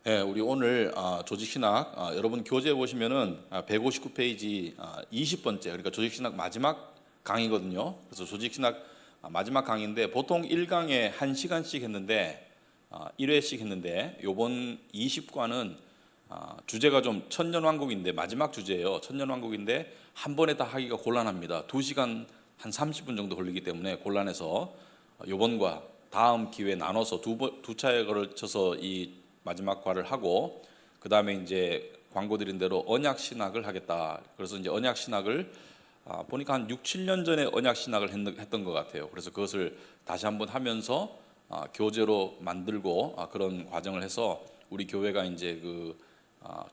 네, 우리 오늘 조직신학 여러분 교재 보시면은 159페이지 20번째 그러니까 조직신학 마지막 강의거든요. 그래서 조직신학 마지막 강의인데 보통 1강에 1시간씩 했는데 1회씩 했는데 요번 20과는 주제가 좀 천년왕국인데 마지막 주제예요. 천년왕국인데 한 번에 다 하기가 곤란합니다. 2시간 한 30분 정도 걸리기 때문에 곤란해서 요번과 다음 기회에 나눠서 두 차례에 걸쳐서 이 마지막 과를 하고 그 다음에 이제 광고 드린 대로 언약 신학을 하겠다. 그래서 이제 언약 신학을 보니까 한 6, 7년 전에 언약 신학을 했던 것 같아요. 그래서 그것을 다시 한번 하면서 교재로 만들고 그런 과정을 해서 우리 교회가 이제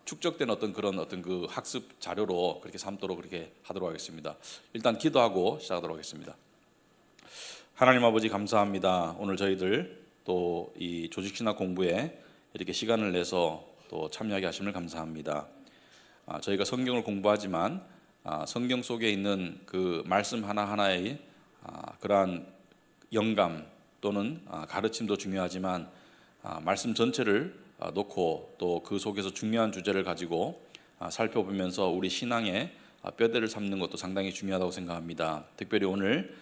축적된 어떤 그 학습 자료로 그렇게 삼도록 그렇게 하도록 하겠습니다. 일단 기도하고 시작하도록 하겠습니다. 하나님 아버지 감사합니다. 오늘 저희들 또 이 조직신학 공부에 이렇게 시간을 내서 또 참여하게 하심을 감사합니다. 저희가 성경을 공부하지만 성경 속에 있는 그 말씀 하나하나의 그러한 영감 또는 가르침도 중요하지만 말씀 전체를 놓고 또 그 속에서 중요한 주제를 가지고 살펴보면서 우리 신앙의 뼈대를 삼는 것도 상당히 중요하다고 생각합니다. 특별히 오늘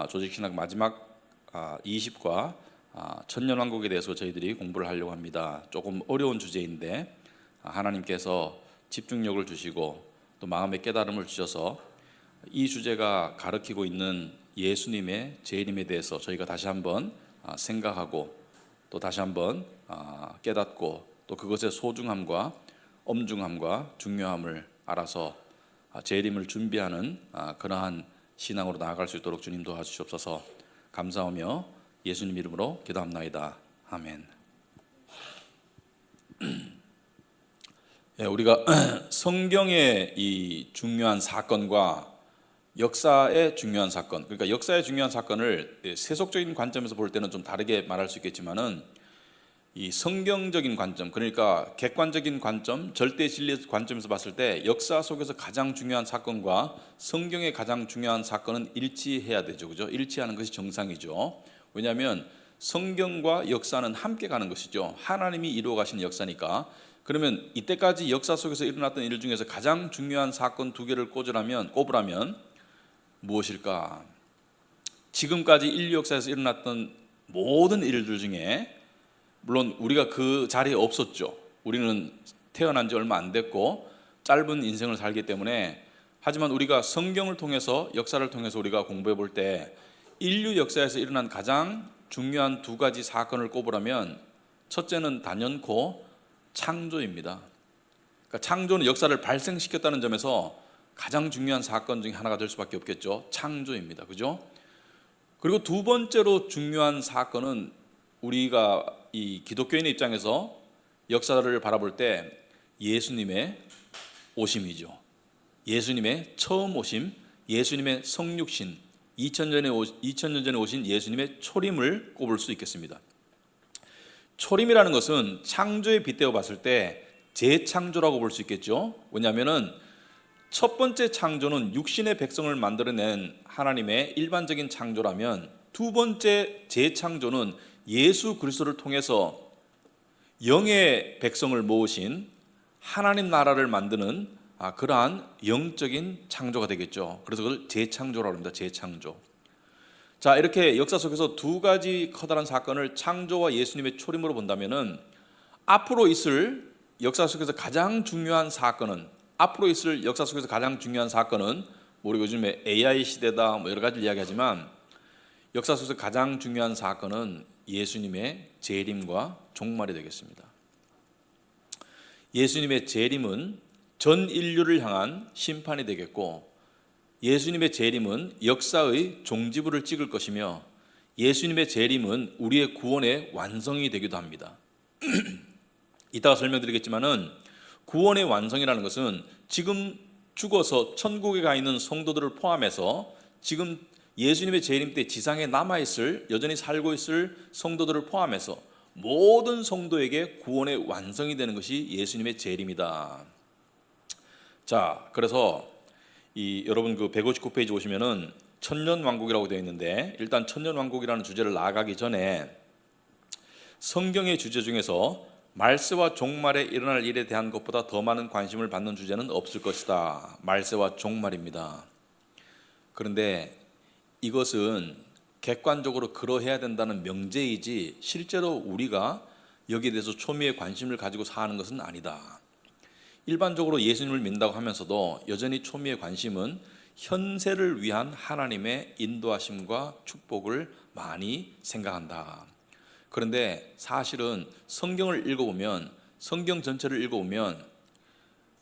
조직신학 마지막 20과 천년왕국에 대해서 저희들이 공부를 하려고 합니다. 조금 어려운 주제인데 하나님께서 집중력을 주시고 또 마음의 깨달음을 주셔서 이 주제가 가르치고 있는 예수님의 재림에 대해서 저희가 다시 한번 생각하고 또 다시 한번 깨닫고 또 그것의 소중함과 엄중함과 중요함을 알아서 재림을 준비하는 그러한 신앙으로 나아갈 수 있도록 주님 도와주시옵소서. 감사하며 예수님 이름으로 기도합나이다. 아멘. 우리가 성경의 이 중요한 사건과 역사의 중요한 사건, 그러니까 역사의 중요한 사건을 세속적인 관점에서 볼 때는 좀 다르게 말할 수 있겠지만은 이 성경적인 관점, 그러니까 객관적인 관점, 절대 진리 관점에서 봤을 때 역사 속에서 가장 중요한 사건과 성경의 가장 중요한 사건은 일치해야 되죠, 그죠? 일치하는 것이 정상이죠. 왜냐하면 성경과 역사는 함께 가는 것이죠. 하나님이 이루어 가시는 역사니까. 그러면 이때까지 역사 속에서 일어났던 일 중에서 가장 중요한 사건 두 개를 꼽으라면 무엇일까? 지금까지 인류 역사에서 일어났던 모든 일들 중에 물론 우리가 그 자리에 없었죠. 우리는 태어난 지 얼마 안 됐고 짧은 인생을 살기 때문에, 하지만 우리가 성경을 통해서 역사를 통해서 우리가 공부해 볼 때 인류 역사에서 일어난 가장 중요한 두 가지 사건을 꼽으라면 첫째는 단연코 창조입니다. 그러니까 창조는 역사를 발생시켰다는 점에서 가장 중요한 사건 중에 하나가 될 수밖에 없겠죠. 창조입니다. 그죠? 그리고 두 번째로 중요한 사건은 우리가 이 기독교인의 입장에서 역사를 바라볼 때 예수님의 오심이죠. 예수님의 처음 오심, 예수님의 성육신, 2000년 전에 오신 예수님의 초림을 꼽을 수 있겠습니다. 초림이라는 것은 창조에 빗대어 봤을 때 재창조라고 볼 수 있겠죠. 왜냐하면 첫 번째 창조는 육신의 백성을 만들어낸 하나님의 일반적인 창조라면, 두 번째 재창조는 예수 그리스도를 통해서 영의 백성을 모으신 하나님 나라를 만드는 그러한 영적인 창조가 되겠죠. 그래서 그걸 재창조라고 합니다. 재창조. 자, 이렇게 역사 속에서 두 가지 커다란 사건을 창조와 예수님의 초림으로 본다면은 앞으로 있을 역사 속에서 가장 중요한 사건은 우리 요즘에 AI 시대다 여러 가지 이야기하지만 역사 속에서 가장 중요한 사건은 예수님의 재림과 종말이 되겠습니다. 예수님의 재림은 전 인류를 향한 심판이 되겠고, 예수님의 재림은 역사의 종지부를 찍을 것이며, 예수님의 재림은 우리의 구원의 완성이 되기도 합니다. 이따가 설명드리겠지만은 구원의 완성이라는 것은 지금 죽어서 천국에 가 있는 성도들을 포함해서 지금 예수님의 재림 때 지상에 남아있을, 여전히 살고 있을 성도들을 포함해서 모든 성도에게 구원의 완성이 되는 것이 예수님의 재림이다. 자, 그래서 여러분 159페이지 보시면은 천년왕국이라고 되어 있는데, 일단 천년왕국이라는 주제를 나아가기 전에 성경의 주제 중에서 말세와 종말에 일어날 일에 대한 것보다 더 많은 관심을 받는 주제는 없을 것이다. 말세와 종말입니다. 그런데 이것은 객관적으로 그러해야 된다는 명제이지 실제로 우리가 여기에 대해서 초미의 관심을 가지고 사는 것은 아니다. 일반적으로 예수님을 믿는다고 하면서도 여전히 초미의 관심은 현세를 위한 하나님의 인도하심과 축복을 많이 생각한다. 그런데 사실은 성경을 읽어보면, 성경 전체를 읽어보면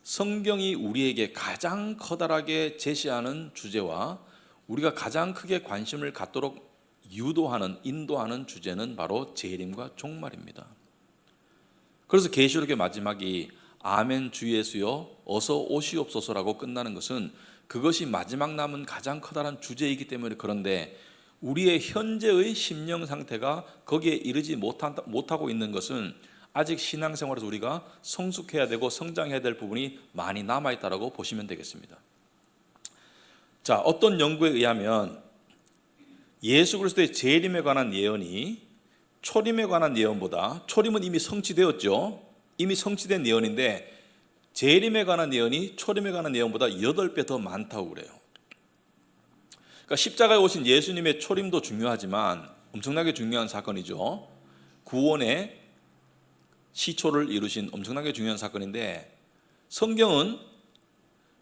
성경이 우리에게 가장 커다랗게 제시하는 주제와 우리가 가장 크게 관심을 갖도록 유도하는, 인도하는 주제는 바로 재림과 종말입니다. 그래서 계시록의 마지막이 아멘 주 예수여 어서 오시옵소서라고 끝나는 것은 그것이 마지막 남은 가장 커다란 주제이기 때문에 그런데 우리의 현재의 심령 상태가 거기에 이르지 못하고 있는 것은 아직 신앙생활에서 우리가 성숙해야 되고 성장해야 될 부분이 많이 남아있다고 보시면 되겠습니다. 자, 어떤 연구에 의하면 예수 그리스도의 재림에 관한 예언이 초림에 관한 예언보다, 초림은 이미 성취되었죠. 이미 성취된 예언인데 재림에 관한 예언이 초림에 관한 예언보다 8배 더 많다고 그래요. 그러니까 십자가에 오신 예수님의 초림도 중요하지만 엄청나게 중요한 사건이죠. 구원의 시초를 이루신 엄청나게 중요한 사건인데 성경은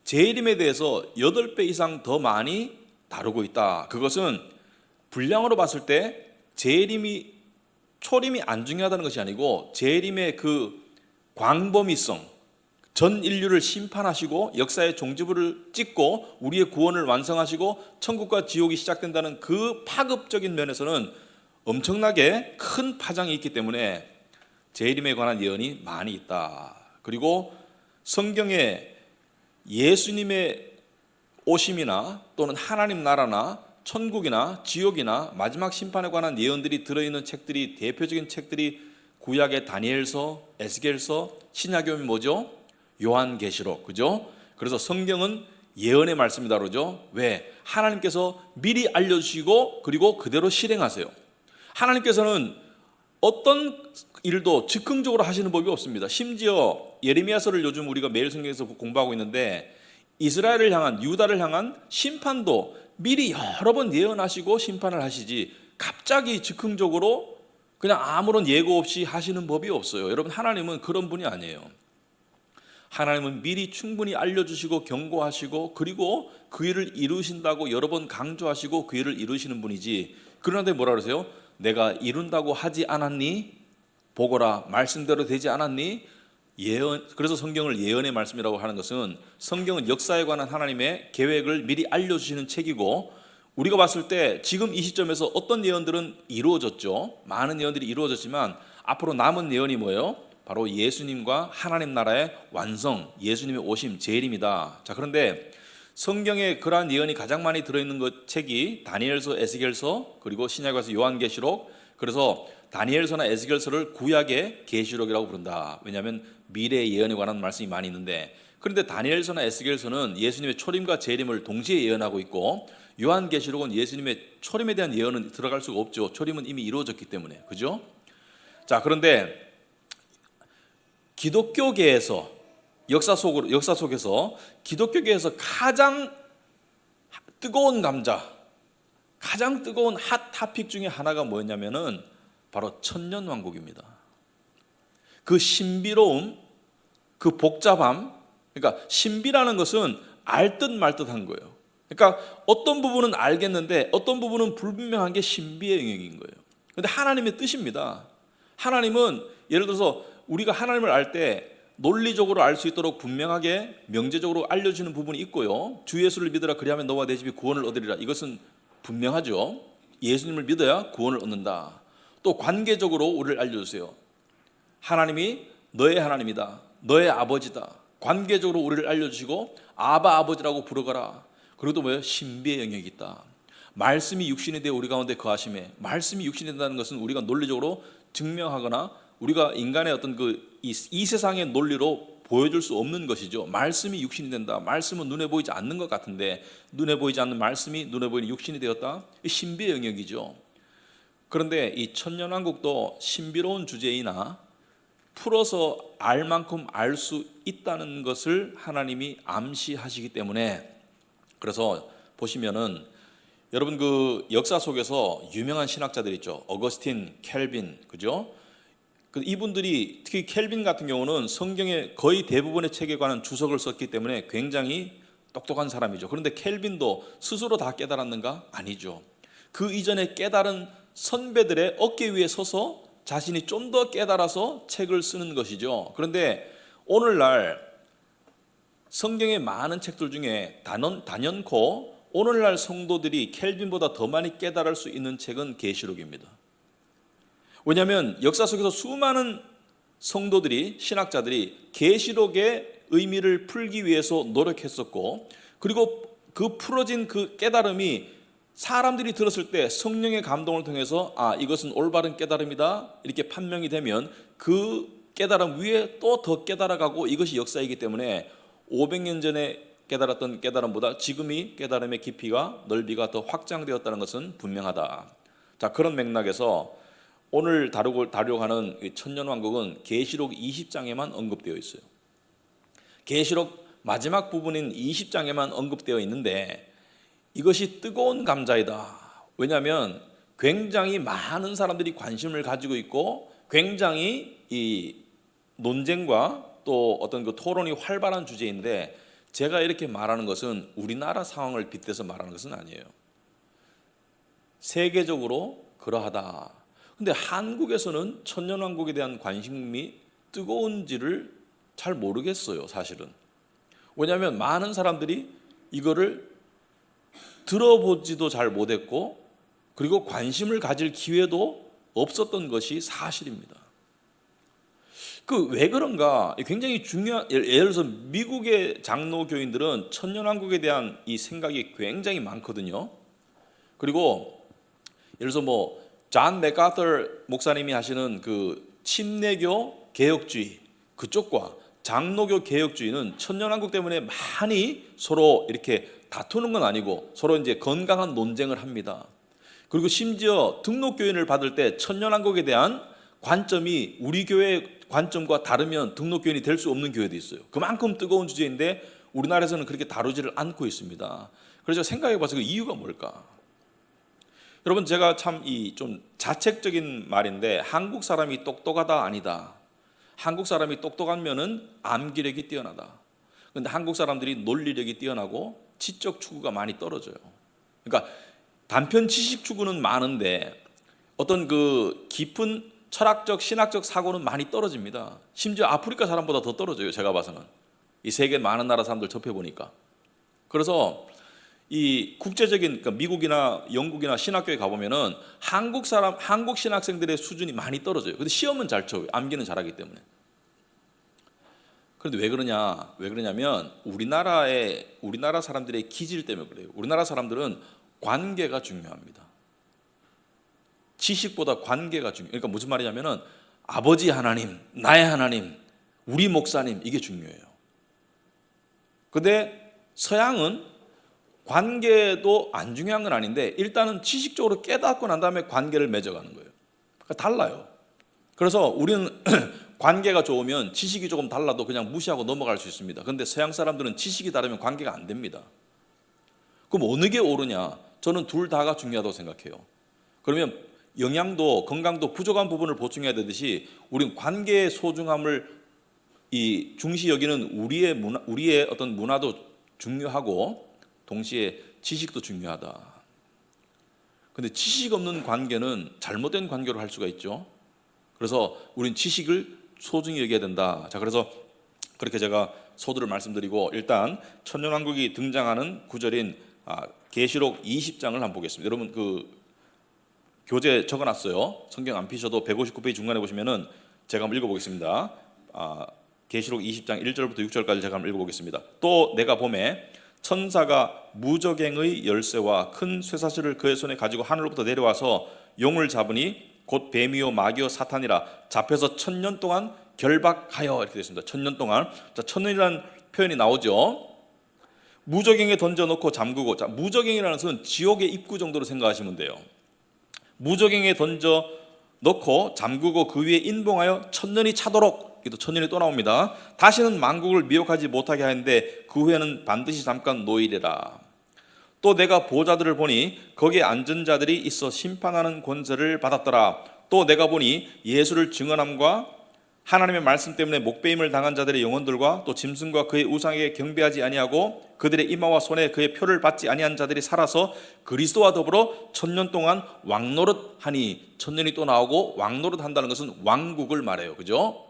재림에 대해서 8배 이상 더 많이 다루고 있다. 그것은 분량으로 봤을 때 초림이 안 중요하다는 것이 아니고 재림의 그 광범위성, 전 인류를 심판하시고 역사의 종지부를 찍고 우리의 구원을 완성하시고 천국과 지옥이 시작된다는 그 파급적인 면에서는 엄청나게 큰 파장이 있기 때문에 재림에 관한 예언이 많이 있다. 그리고 성경에 예수님의 오심이나 또는 하나님 나라나 천국이나 지옥이나 마지막 심판에 관한 예언들이 들어있는 책들이, 대표적인 책들이 구약의 다니엘서, 에스겔서, 신약에 오면 뭐죠? 요한계시록, 그죠? 그래서 성경은 예언의 말씀이다 그러죠. 왜? 하나님께서 미리 알려주시고 그리고 그대로 실행하세요. 하나님께서는 어떤 일도 즉흥적으로 하시는 법이 없습니다. 심지어 예레미야서를 요즘 우리가 매일 성경에서 공부하고 있는데 이스라엘을 향한, 유다를 향한 심판도 미리 여러 번 예언하시고 심판을 하시지 갑자기 즉흥적으로 그냥 아무런 예고 없이 하시는 법이 없어요. 여러분, 하나님은 그런 분이 아니에요. 하나님은 미리 충분히 알려주시고 경고하시고 그리고 그 일을 이루신다고 여러 번 강조하시고 그 일을 이루시는 분이지. 그런데 뭐라 그러세요? 내가 이룬다고 하지 않았니? 보거라, 말씀대로 되지 않았니? 예언. 그래서 성경을 예언의 말씀이라고 하는 것은 성경은 역사에 관한 하나님의 계획을 미리 알려주시는 책이고 우리가 봤을 때 지금 이 시점에서 어떤 예언들은 이루어졌죠. 많은 예언들이 이루어졌지만 앞으로 남은 예언이 뭐예요? 바로 예수님과 하나님 나라의 완성, 예수님의 오심, 재림이다. 자, 그런데 성경에 그러한 예언이 가장 많이 들어있는 것 책이 다니엘서, 에스겔서, 그리고 신약에서 요한계시록. 그래서 다니엘서나 에스겔서를 구약의 계시록이라고 부른다. 왜냐하면 미래의 예언에 관한 말씀이 많이 있는데, 그런데 다니엘서나 에스겔서는 예수님의 초림과 재림을 동시에 예언하고 있고 요한계시록은 예수님의 초림에 대한 예언은 들어갈 수가 없죠. 초림은 이미 이루어졌기 때문에. 그죠? 자, 그런데 기독교계에서 역사 속에서 기독교계에서 가장 뜨거운 감자, 가장 뜨거운 핫 토픽 중에 하나가 뭐였냐면은 바로 천년왕국입니다. 그 신비로움, 그 복잡함, 그러니까 신비라는 것은 알 듯 말 듯한 거예요. 그러니까 어떤 부분은 알겠는데 어떤 부분은 불분명한 게 신비의 영역인 거예요. 그런데 하나님의 뜻입니다. 하나님은 예를 들어서 우리가 하나님을 알 때 논리적으로 알 수 있도록 분명하게 명제적으로 알려주는 부분이 있고요. 주 예수를 믿으라 그리하면 너와 내 집이 구원을 얻으리라. 이것은 분명하죠. 예수님을 믿어야 구원을 얻는다. 또 관계적으로 우리를 알려주세요. 하나님이 너의 하나님이다. 너의 아버지다. 관계적으로 우리를 알려주시고 아바 아버지라고 부르거라. 그리고 또 뭐예요? 신비의 영역이 있다. 말씀이 육신이 되어 우리 가운데 거하심에, 말씀이 육신이 된다는 것은 우리가 논리적으로 증명하거나 우리가 인간의 어떤 이 세상의 논리로 보여줄 수 없는 것이죠. 말씀이 육신이 된다. 말씀은 눈에 보이지 않는 것 같은데 눈에 보이지 않는 말씀이 눈에 보이는 육신이 되었다. 이 신비의 영역이죠. 그런데 이 천년왕국도 신비로운 주제이나 풀어서 알 만큼 알 수 있다는 것을 하나님이 암시하시기 때문에, 그래서 보시면은 여러분 그 역사 속에서 유명한 신학자들 있죠. 어거스틴, 켈빈, 그죠? 이분들이 특히 켈빈 같은 경우는 성경의 거의 대부분의 책에 관한 주석을 썼기 때문에 굉장히 똑똑한 사람이죠. 그런데 켈빈도 스스로 다 깨달았는가? 아니죠. 그 이전에 깨달은 선배들의 어깨 위에 서서 자신이 좀 더 깨달아서 책을 쓰는 것이죠. 그런데 오늘날 성경의 많은 책들 중에 단연코 오늘날 성도들이 켈빈보다 더 많이 깨달을 수 있는 책은 계시록입니다. 왜냐하면 역사 속에서 수많은 성도들이, 신학자들이 계시록의 의미를 풀기 위해서 노력했었고, 그리고 그 풀어진 그 깨달음이 사람들이 들었을 때 성령의 감동을 통해서 이것은 올바른 깨달음이다 이렇게 판명이 되면 그 깨달음 위에 또 더 깨달아가고, 이것이 역사이기 때문에 500년 전에 깨달았던 깨달음보다 지금이 깨달음의 깊이가 넓이가 더 확장되었다는 것은 분명하다. 자, 그런 맥락에서 오늘 다루려고 하는 천년왕국은 계시록 20장에만 언급되어 있어요. 계시록 마지막 부분인 20장에만 언급되어 있는데 이것이 뜨거운 감자이다. 왜냐하면 굉장히 많은 사람들이 관심을 가지고 있고 굉장히 이 논쟁과 또 어떤 그 토론이 활발한 주제인데, 제가 이렇게 말하는 것은 우리나라 상황을 빗대서 말하는 것은 아니에요. 세계적으로 그러하다. 근데 한국에서는 천년왕국에 대한 관심이 뜨거운지를 잘 모르겠어요, 사실은. 왜냐하면 많은 사람들이 이거를 들어보지도 잘 못했고, 그리고 관심을 가질 기회도 없었던 것이 사실입니다. 왜 그런가? 굉장히 중요한, 예를 들어서 미국의 장로교인들은 천년왕국에 대한 이 생각이 굉장히 많거든요. 그리고 예를 들어서 존 맥아터 목사님이 하시는 그 침례교 개혁주의 그쪽과 장로교 개혁주의는 천년왕국 때문에 많이 서로 이렇게 다투는 건 아니고 서로 이제 건강한 논쟁을 합니다. 그리고 심지어 등록교인을 받을 때 천년왕국에 대한 관점이 우리 교회 관점과 다르면 등록교인이 될 수 없는 교회도 있어요. 그만큼 뜨거운 주제인데 우리나라에서는 그렇게 다루지를 않고 있습니다. 그래서 생각해 봐서 그 이유가 뭘까? 여러분, 제가 참 좀 자책적인 말인데, 한국 사람이 똑똑하다 아니다. 한국 사람이 똑똑한 면은 암기력이 뛰어나다. 그런데 한국 사람들이 논리력이 뛰어나고 지적 추구가 많이 떨어져요. 그러니까 단편 지식 추구는 많은데 어떤 그 깊은 철학적, 신학적 사고는 많이 떨어집니다. 심지어 아프리카 사람보다 더 떨어져요, 제가 봐서는. 이 세계 많은 나라 사람들 접해 보니까. 그래서 이 국제적인, 그러니까 미국이나 영국이나 신학교에 가보면은 한국 신학생들의 수준이 많이 떨어져요. 근데 시험은 잘 쳐요. 암기는 잘하기 때문에. 그런데 왜 그러냐면 우리나라 사람들의 기질 때문에 그래요. 우리나라 사람들은 관계가 중요합니다. 지식보다 관계가 중요해요. 그러니까 무슨 말이냐면은 아버지 하나님, 나의 하나님, 우리 목사님, 이게 중요해요. 근데 서양은 관계도 안 중요한 건 아닌데 일단은 지식적으로 깨닫고 난 다음에 관계를 맺어가는 거예요. 그러니까 달라요. 그래서 우리는 관계가 좋으면 지식이 조금 달라도 그냥 무시하고 넘어갈 수 있습니다. 그런데 서양 사람들은 지식이 다르면 관계가 안 됩니다. 그럼 어느 게 옳으냐? 저는 둘 다가 중요하다고 생각해요. 그러면 영양도, 건강도 부족한 부분을 보충해야 되듯이 우리는 관계의 소중함을 중시 여기는 우리의 어떤 문화도 중요하고 동시에 지식도 중요하다. 그런데 지식 없는 관계는 잘못된 관계로 할 수가 있죠. 그래서 우리는 지식을 소중히 여겨야 된다. 자, 그래서 그렇게 제가 서두를 말씀드리고 일단 천년왕국이 등장하는 구절인 계시록 20장을 한번 보겠습니다. 여러분 그 교재 적어놨어요. 성경 안 피셔도 159페이지 중간에 보시면은 제가 한번 읽어보겠습니다. 계시록 20장 1절부터 6절까지 제가 한번 읽어보겠습니다. 또 내가 보매 천사가 무저갱의 열쇠와 큰 쇠사슬을 그의 손에 가지고 하늘로부터 내려와서 용을 잡으니 곧 뱀이요 마귀요 사탄이라 잡혀서 1000년 동안 결박하여, 이렇게 되어 있습니다. 1000년 동안. 자, 1000년이라는 표현이 나오죠. 무저갱에 던져놓고 잠그고. 자, 무저갱이라는 것은 지옥의 입구 정도로 생각하시면 돼요. 무저갱에 던져 넣고 잠그고 그 위에 인봉하여 천년이 차도록, 또 천년이 또 나옵니다. 다시는 만국을 미혹하지 못하게 하는데 그 후에는 반드시 잠깐 노이리라. 또 내가 보좌들을 보니 거기에 앉은 자들이 있어 심판하는 권세를 받았더라. 또 내가 보니 예수를 증언함과 하나님의 말씀 때문에 목배임을 당한 자들의 영혼들과 또 짐승과 그의 우상에게 경배하지 아니하고 그들의 이마와 손에 그의 표를 받지 아니한 자들이 살아서 그리스도와 더불어 천년 동안 왕노릇하니, 천년이 또 나오고 왕노릇 한다는 것은 왕국을 말해요. 그죠?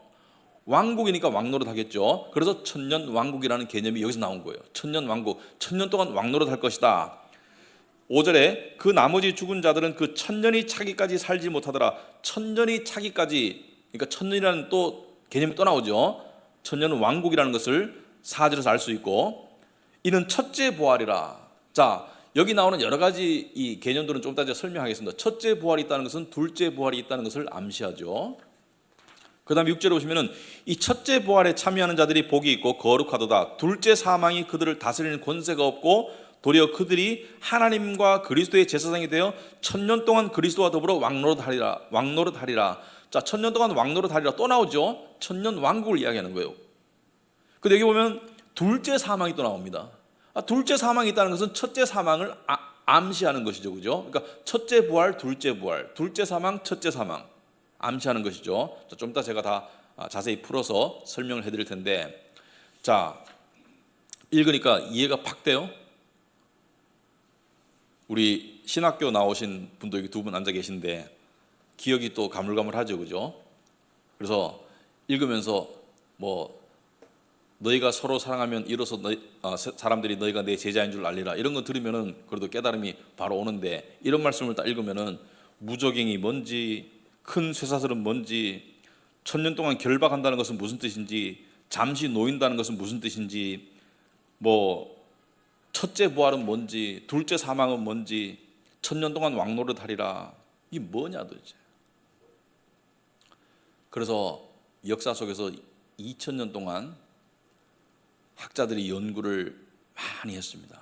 왕국이니까 왕노릇 하겠죠. 그래서 천년 왕국이라는 개념이 여기서 나온 거예요. 천년 왕국, 천년 동안 왕노릇 할 것이다. 5절에 그 나머지 죽은 자들은 그 천년이 차기까지 살지 못하더라. 천년이 차기까지, 그러니까 천년이라는 또 개념이 또 나오죠. 천년은 왕국이라는 것을 4절에서 알 수 있고, 이는 첫째 부활이라. 자, 여기 나오는 여러 가지 이 개념들은 좀 이따 설명하겠습니다. 첫째 부활이 있다는 것은 둘째 부활이 있다는 것을 암시하죠. 그 다음에 6절에 보시면은 이 첫째 부활에 참여하는 자들이 복이 있고 거룩하도다. 둘째 사망이 그들을 다스리는 권세가 없고 도리어 그들이 하나님과 그리스도의 제사장이 되어 천년 동안 그리스도와 더불어 왕노릇하리라. 자, 천년 동안 왕노릇하리라 또 나오죠. 천년 왕국을 이야기하는 거예요. 근데 여기 보면 둘째 사망이 또 나옵니다. 둘째 사망이 있다는 것은 첫째 사망을 암시하는 것이죠. 그죠? 그러니까 첫째 부활, 둘째 부활, 둘째 사망, 첫째 사망 암시하는 것이죠. 좀 이따 제가 다 자세히 풀어서 설명을 해드릴 텐데, 자, 읽으니까 이해가 팍 돼요. 우리 신학교 나오신 분도 여기 두 분 앉아 계신데 기억이 또 가물가물하죠. 그죠? 그래서 읽으면서 뭐 너희가 서로 사랑하면 이로써 사람들이 너희가 내 제자인 줄 알리라, 이런 거 들으면은 그래도 깨달음이 바로 오는데, 이런 말씀을 딱 읽으면은 무저갱이 뭔지, 큰 쇠사슬은 뭔지, 천년 동안 결박한다는 것은 무슨 뜻인지, 잠시 놓인다는 것은 무슨 뜻인지, 뭐 첫째 부활은 뭔지, 둘째 사망은 뭔지, 천년 동안 왕노릇하리라, 이게 뭐냐 도대체. 그래서 역사 속에서 2000년 동안 학자들이 연구를 많이 했습니다.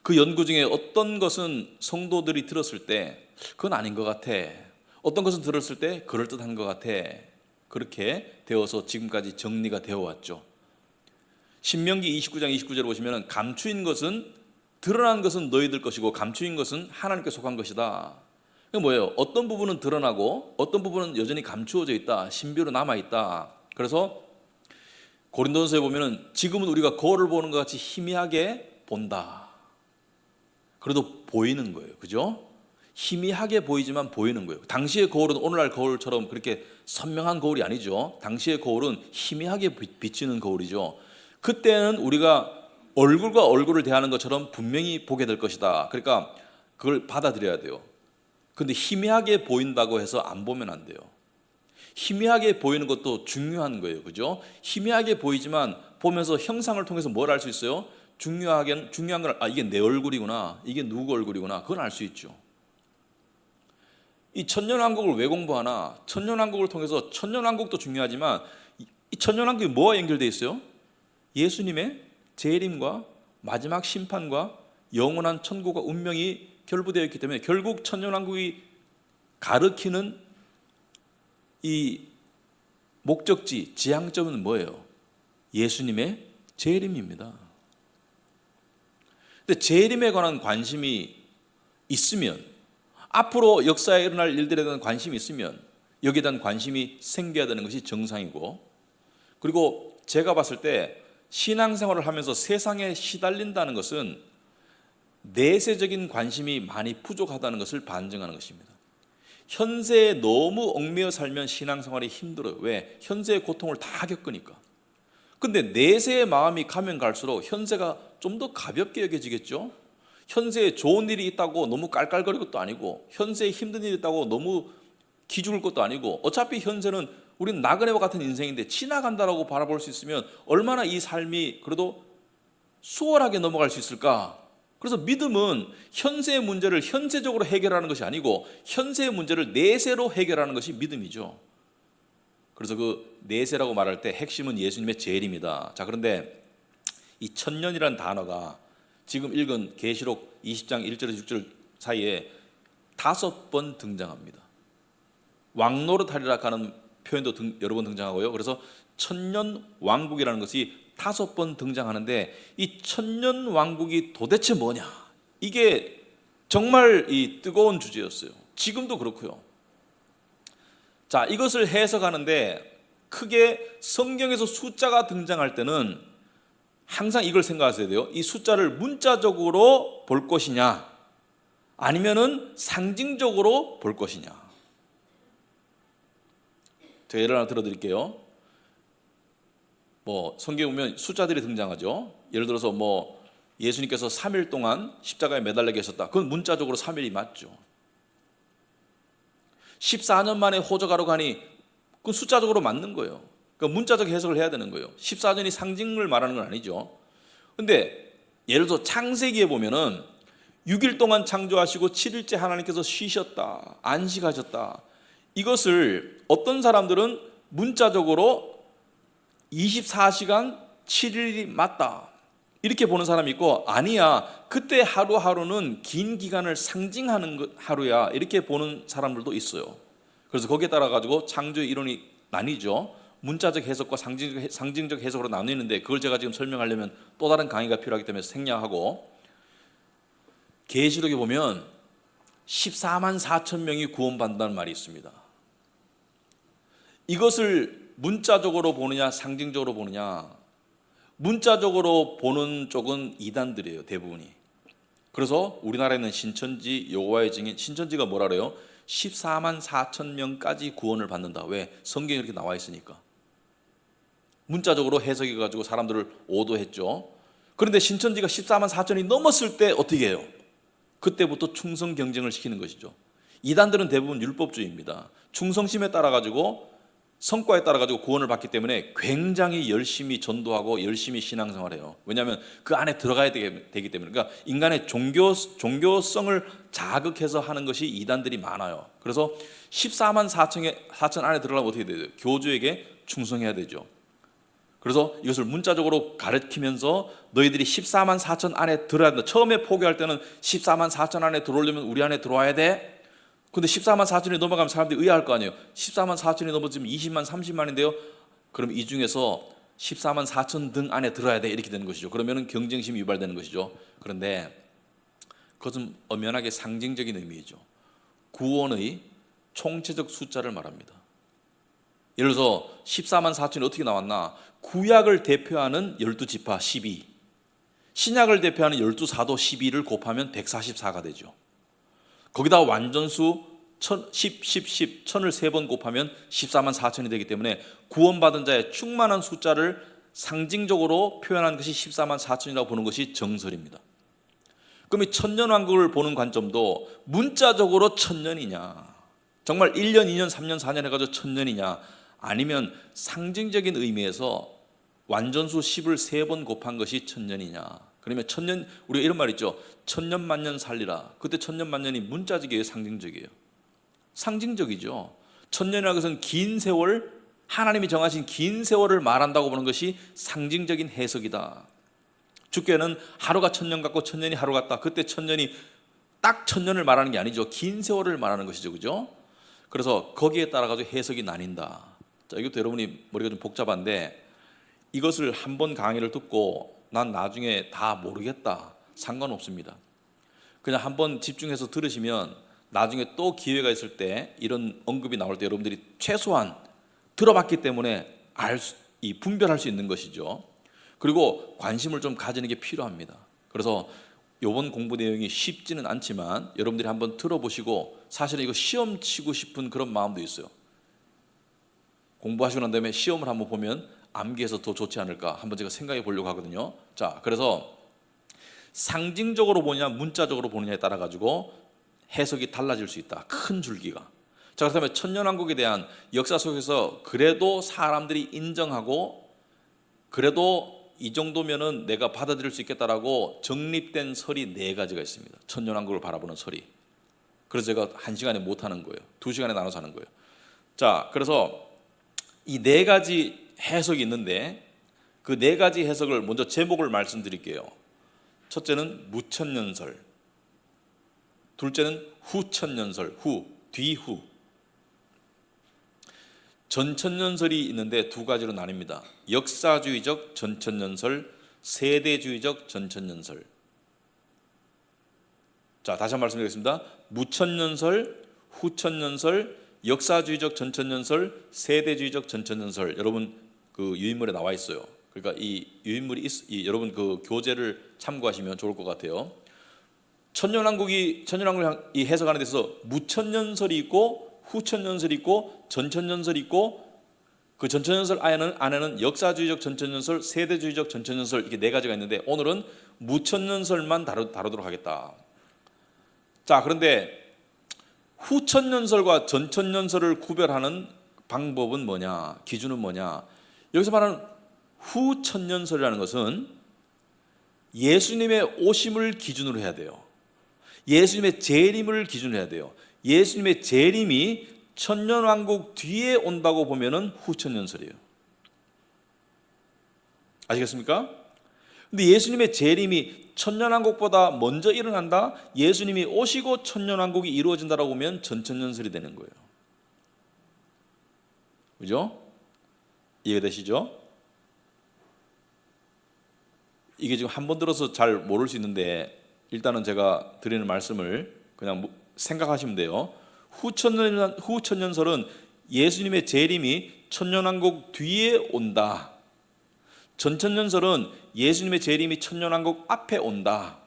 그 연구 중에 어떤 것은 성도들이 들었을 때 그건 아닌 것 같아, 어떤 것은 들었을 때 그럴듯한 것 같아, 그렇게 되어서 지금까지 정리가 되어 왔죠. 신명기 29장 29절을 보시면 감추인 것은, 드러난 것은 너희들 것이고 감추인 것은 하나님께 속한 것이다. 그게 뭐예요? 어떤 부분은 드러나고 어떤 부분은 여전히 감추어져 있다, 신비로 남아있다. 그래서 고린도전서에 보면은 지금은 우리가 거울을 보는 것 같이 희미하게 본다. 그래도 보이는 거예요. 그죠? 희미하게 보이지만 보이는 거예요. 당시의 거울은 오늘날 거울처럼 그렇게 선명한 거울이 아니죠. 당시의 거울은 희미하게 비치는 거울이죠. 그때는 우리가 얼굴과 얼굴을 대하는 것처럼 분명히 보게 될 것이다. 그러니까 그걸 받아들여야 돼요. 근데 희미하게 보인다고 해서 안 보면 안 돼요. 희미하게 보이는 것도 중요한 거예요. 그죠? 희미하게 보이지만 보면서 형상을 통해서 뭘 알 수 있어요? 중요한 건, 이게 내 얼굴이구나, 이게 누구 얼굴이구나, 그걸 알 수 있죠. 이 천년왕국을 왜 공부하나? 천년왕국을 통해서, 천년왕국도 중요하지만 이 천년왕국이 뭐와 연결되어 있어요? 예수님의 재림과 마지막 심판과 영원한 천국과 운명이 결부되어 있기 때문에 결국 천년왕국이 가르치는 이 목적지, 지향점은 뭐예요? 예수님의 재림입니다. 근데 재림에 관한 관심이 있으면, 앞으로 역사에 일어날 일들에 대한 관심이 있으면 여기에 대한 관심이 생겨야 되는 것이 정상이고, 그리고 제가 봤을 때 신앙생활을 하면서 세상에 시달린다는 것은 내세적인 관심이 많이 부족하다는 것을 반증하는 것입니다. 현세에 너무 얽매여 살면 신앙생활이 힘들어요. 왜? 현세의 고통을 다 겪으니까. 근데 내세의 마음이 가면 갈수록 현세가 좀 더 가볍게 여겨지겠죠. 현세에 좋은 일이 있다고 너무 깔깔거릴 것도 아니고, 현세에 힘든 일이 있다고 너무 기죽을 것도 아니고, 어차피 현세는 우리는 나그네와 같은 인생인데 지나간다라고 바라볼 수 있으면 얼마나 이 삶이 그래도 수월하게 넘어갈 수 있을까. 그래서 믿음은 현세의 문제를 현세적으로 해결하는 것이 아니고 현세의 문제를 내세로 해결하는 것이 믿음이죠. 그래서 그 내세라고 말할 때 핵심은 예수님의 재림이다. 자, 그런데 이 천년이라는 단어가 지금 읽은 계시록 20장 1절에서 6절 사이에 5번 등장합니다. 왕노릇하리라 하는 표현도 여러 번 등장하고요. 그래서 천년왕국이라는 것이 5번 등장하는데 이 천년왕국이 도대체 뭐냐? 이게 정말 이 뜨거운 주제였어요. 지금도 그렇고요. 자, 이것을 해석하는데 크게 성경에서 숫자가 등장할 때는 항상 이걸 생각하셔야 돼요. 이 숫자를 문자적으로 볼 것이냐 아니면은 상징적으로 볼 것이냐. 제가 예를 하나 들어드릴게요. 성경에 보면 숫자들이 등장하죠. 예를 들어서 예수님께서 3일 동안 십자가에 매달려 계셨다. 그건 문자적으로 3일이 맞죠. 14년 만에 호적하러 가니 그건 숫자적으로 맞는 거예요. 그러니까 문자적 해석을 해야 되는 거예요. 14년이 상징을 말하는 건 아니죠. 근데 예를 들어 창세기에 보면은 6일 동안 창조하시고 7일째 하나님께서 쉬셨다, 안식하셨다. 이것을 어떤 사람들은 문자적으로 24시간 7일이 맞다 이렇게 보는 사람이 있고, 아니야 그때 하루하루는 긴 기간을 상징하는 하루야 이렇게 보는 사람들도 있어요. 그래서 거기에 따라 가지고 창조의 이론이 나뉘죠. 문자적 해석과 상징적 해석으로 나뉘는데 그걸 제가 지금 설명하려면 또 다른 강의가 필요하기 때문에 생략하고, 계시록에 보면 14만 4천 명이 구원받는다는 말이 있습니다. 이것을 문자적으로 보느냐 상징적으로 보느냐, 문자적으로 보는 쪽은 이단들이에요, 대부분이. 그래서 우리나라에는 신천지, 여호와의 증인, 신천지가 뭐라 그래요? 14만 4천 명까지 구원을 받는다. 왜? 성경에 이렇게 나와 있으니까. 문자적으로 해석해 가지고 사람들을 오도했죠. 그런데 신천지가 14만 4천이 넘었을 때 어떻게 해요? 그때부터 충성 경쟁을 시키는 것이죠. 이단들은 대부분 율법주의입니다. 충성심에 따라 가지고 성과에 따라 가지고 구원을 받기 때문에 굉장히 열심히 전도하고 열심히 신앙생활해요. 왜냐하면 그 안에 들어가야 되기 때문에. 그러니까 인간의 종교성을 자극해서 하는 것이 이단들이 많아요. 그래서 14만 4천 안에 들어가면 어떻게 돼요? 교주에게 충성해야 되죠. 그래서 이것을 문자적으로 가르치면서 너희들이 14만 4천 안에 들어야 된다. 처음에 포교할 때는 14만 4천 안에 들어오려면 우리 안에 들어와야 돼. 근데 14만 4천이 넘어가면 사람들이 의아할 거 아니에요. 14만 4천이 넘어지면 20만 30만인데요. 그럼 이 중에서 14만 4천 등 안에 들어야 돼 이렇게 되는 것이죠. 그러면 경쟁심이 유발되는 것이죠. 그런데 그것은 엄연하게 상징적인 의미이죠. 구원의 총체적 숫자를 말합니다. 예를 들어서 14만 4천이 어떻게 나왔나? 구약을 대표하는 12지파 12, 신약을 대표하는 12사도 12를 곱하면 144가 되죠. 거기다 완전수 10, 10, 10, 1000을 3번 곱하면 14만 4천이 되기 때문에 구원받은 자의 충만한 숫자를 상징적으로 표현한 것이 14만 4천이라고 보는 것이 정설입니다. 그럼 이 천년왕국을 보는 관점도 문자적으로 천년이냐, 정말 1년, 2년, 3년, 4년 해가지고 천년이냐, 아니면 상징적인 의미에서 완전수 10을 3번 곱한 것이 천년이냐. 그러면 천년, 우리가 이런 말 있죠. 천년 만년 살리라. 그때 천년 만년이 문자적이에요, 상징적이에요? 상징적이죠. 천년이라는 것은 긴 세월, 하나님이 정하신 긴 세월을 말한다고 보는 것이 상징적인 해석이다. 주께는 하루가 천년 같고 천년이 하루 같다. 그때 천년이 딱 천년을 말하는 게 아니죠. 긴 세월을 말하는 것이죠, 그죠? 그래서 거기에 따라 가지고 해석이 나뉜다. 자, 이것도 여러분이 머리가 좀 복잡한데 이것을 한 번 강의를 듣고 난 나중에 다 모르겠다, 상관없습니다. 그냥 한번 집중해서 들으시면 나중에 또 기회가 있을 때 이런 언급이 나올 때 여러분들이 최소한 들어봤기 때문에 분별할 수 있는 것이죠. 그리고 관심을 좀 가지는 게 필요합니다. 그래서 이번 공부 내용이 쉽지는 않지만 여러분들이 한번 들어보시고, 사실은 이거 시험 치고 싶은 그런 마음도 있어요. 공부하시고 난 다음에 시험을 한번 보면 암기해서 더 좋지 않을까 한번 제가 생각해 보려고 하거든요. 자, 그래서 상징적으로 보느냐 문자적으로 보느냐에 따라 가지고 해석이 달라질 수 있다, 큰 줄기가. 자, 그렇다면 천년왕국에 대한 역사 속에서 그래도 사람들이 인정하고 그래도 이 정도면은 내가 받아들일 수 있겠다라고 정립된 설이 4가지가 있습니다. 천년왕국을 바라보는 설이. 그래서 제가 1시간에 못 하는 거예요. 2시간에 나눠서 하는 거예요. 자, 그래서 이 4가지 해석이 있는데 그 4가지 해석을 먼저 제목을 말씀드릴게요. 첫째는 무천년설, 둘째는 후천년설, 뒤후. 전천년설이 있는데 두 가지로 나뉩니다. 역사주의적 전천년설, 세대주의적 전천년설. 자, 다시 한번 말씀드리겠습니다. 무천년설, 후천년설, 역사주의적 전천년설, 세대주의적 전천년설. 여러분 그 유인물에 나와 있어요. 그러니까 이 유인물이 여러분 그 교재를 참고하시면 좋을 것 같아요. 천년왕국이 해석하는 데서 무천년설이 있고 후천년설이 있고 전천년설이 있고, 그 전천년설 안에는 역사주의적 전천년설, 세대주의적 전천년설, 이게 네 가지가 있는데 오늘은 무천년설만 다루도록 하겠다. 자, 그런데 후천년설과 전천년설을 구별하는 방법은 뭐냐, 기준은 뭐냐? 여기서 말하는 후천년설이라는 것은 예수님의 오심을 기준으로 해야 돼요. 예수님의 재림을 기준으로 해야 돼요. 예수님의 재림이 천년왕국 뒤에 온다고 보면은 후천년설이에요. 아시겠습니까? 근데 예수님의 재림이 천년왕국보다 먼저 일어난다, 예수님이 오시고 천년왕국이 이루어진다라고 보면 전천년설이 되는 거예요. 그죠? 이해되시죠? 이게 지금 한 번 들어서 잘 모를 수 있는데 일단은 제가 드리는 말씀을 그냥 생각하시면 돼요. 후천년설은 예수님의 재림이 천년왕국 뒤에 온다. 전천년설은 예수님의 재림이 천년왕국 앞에 온다.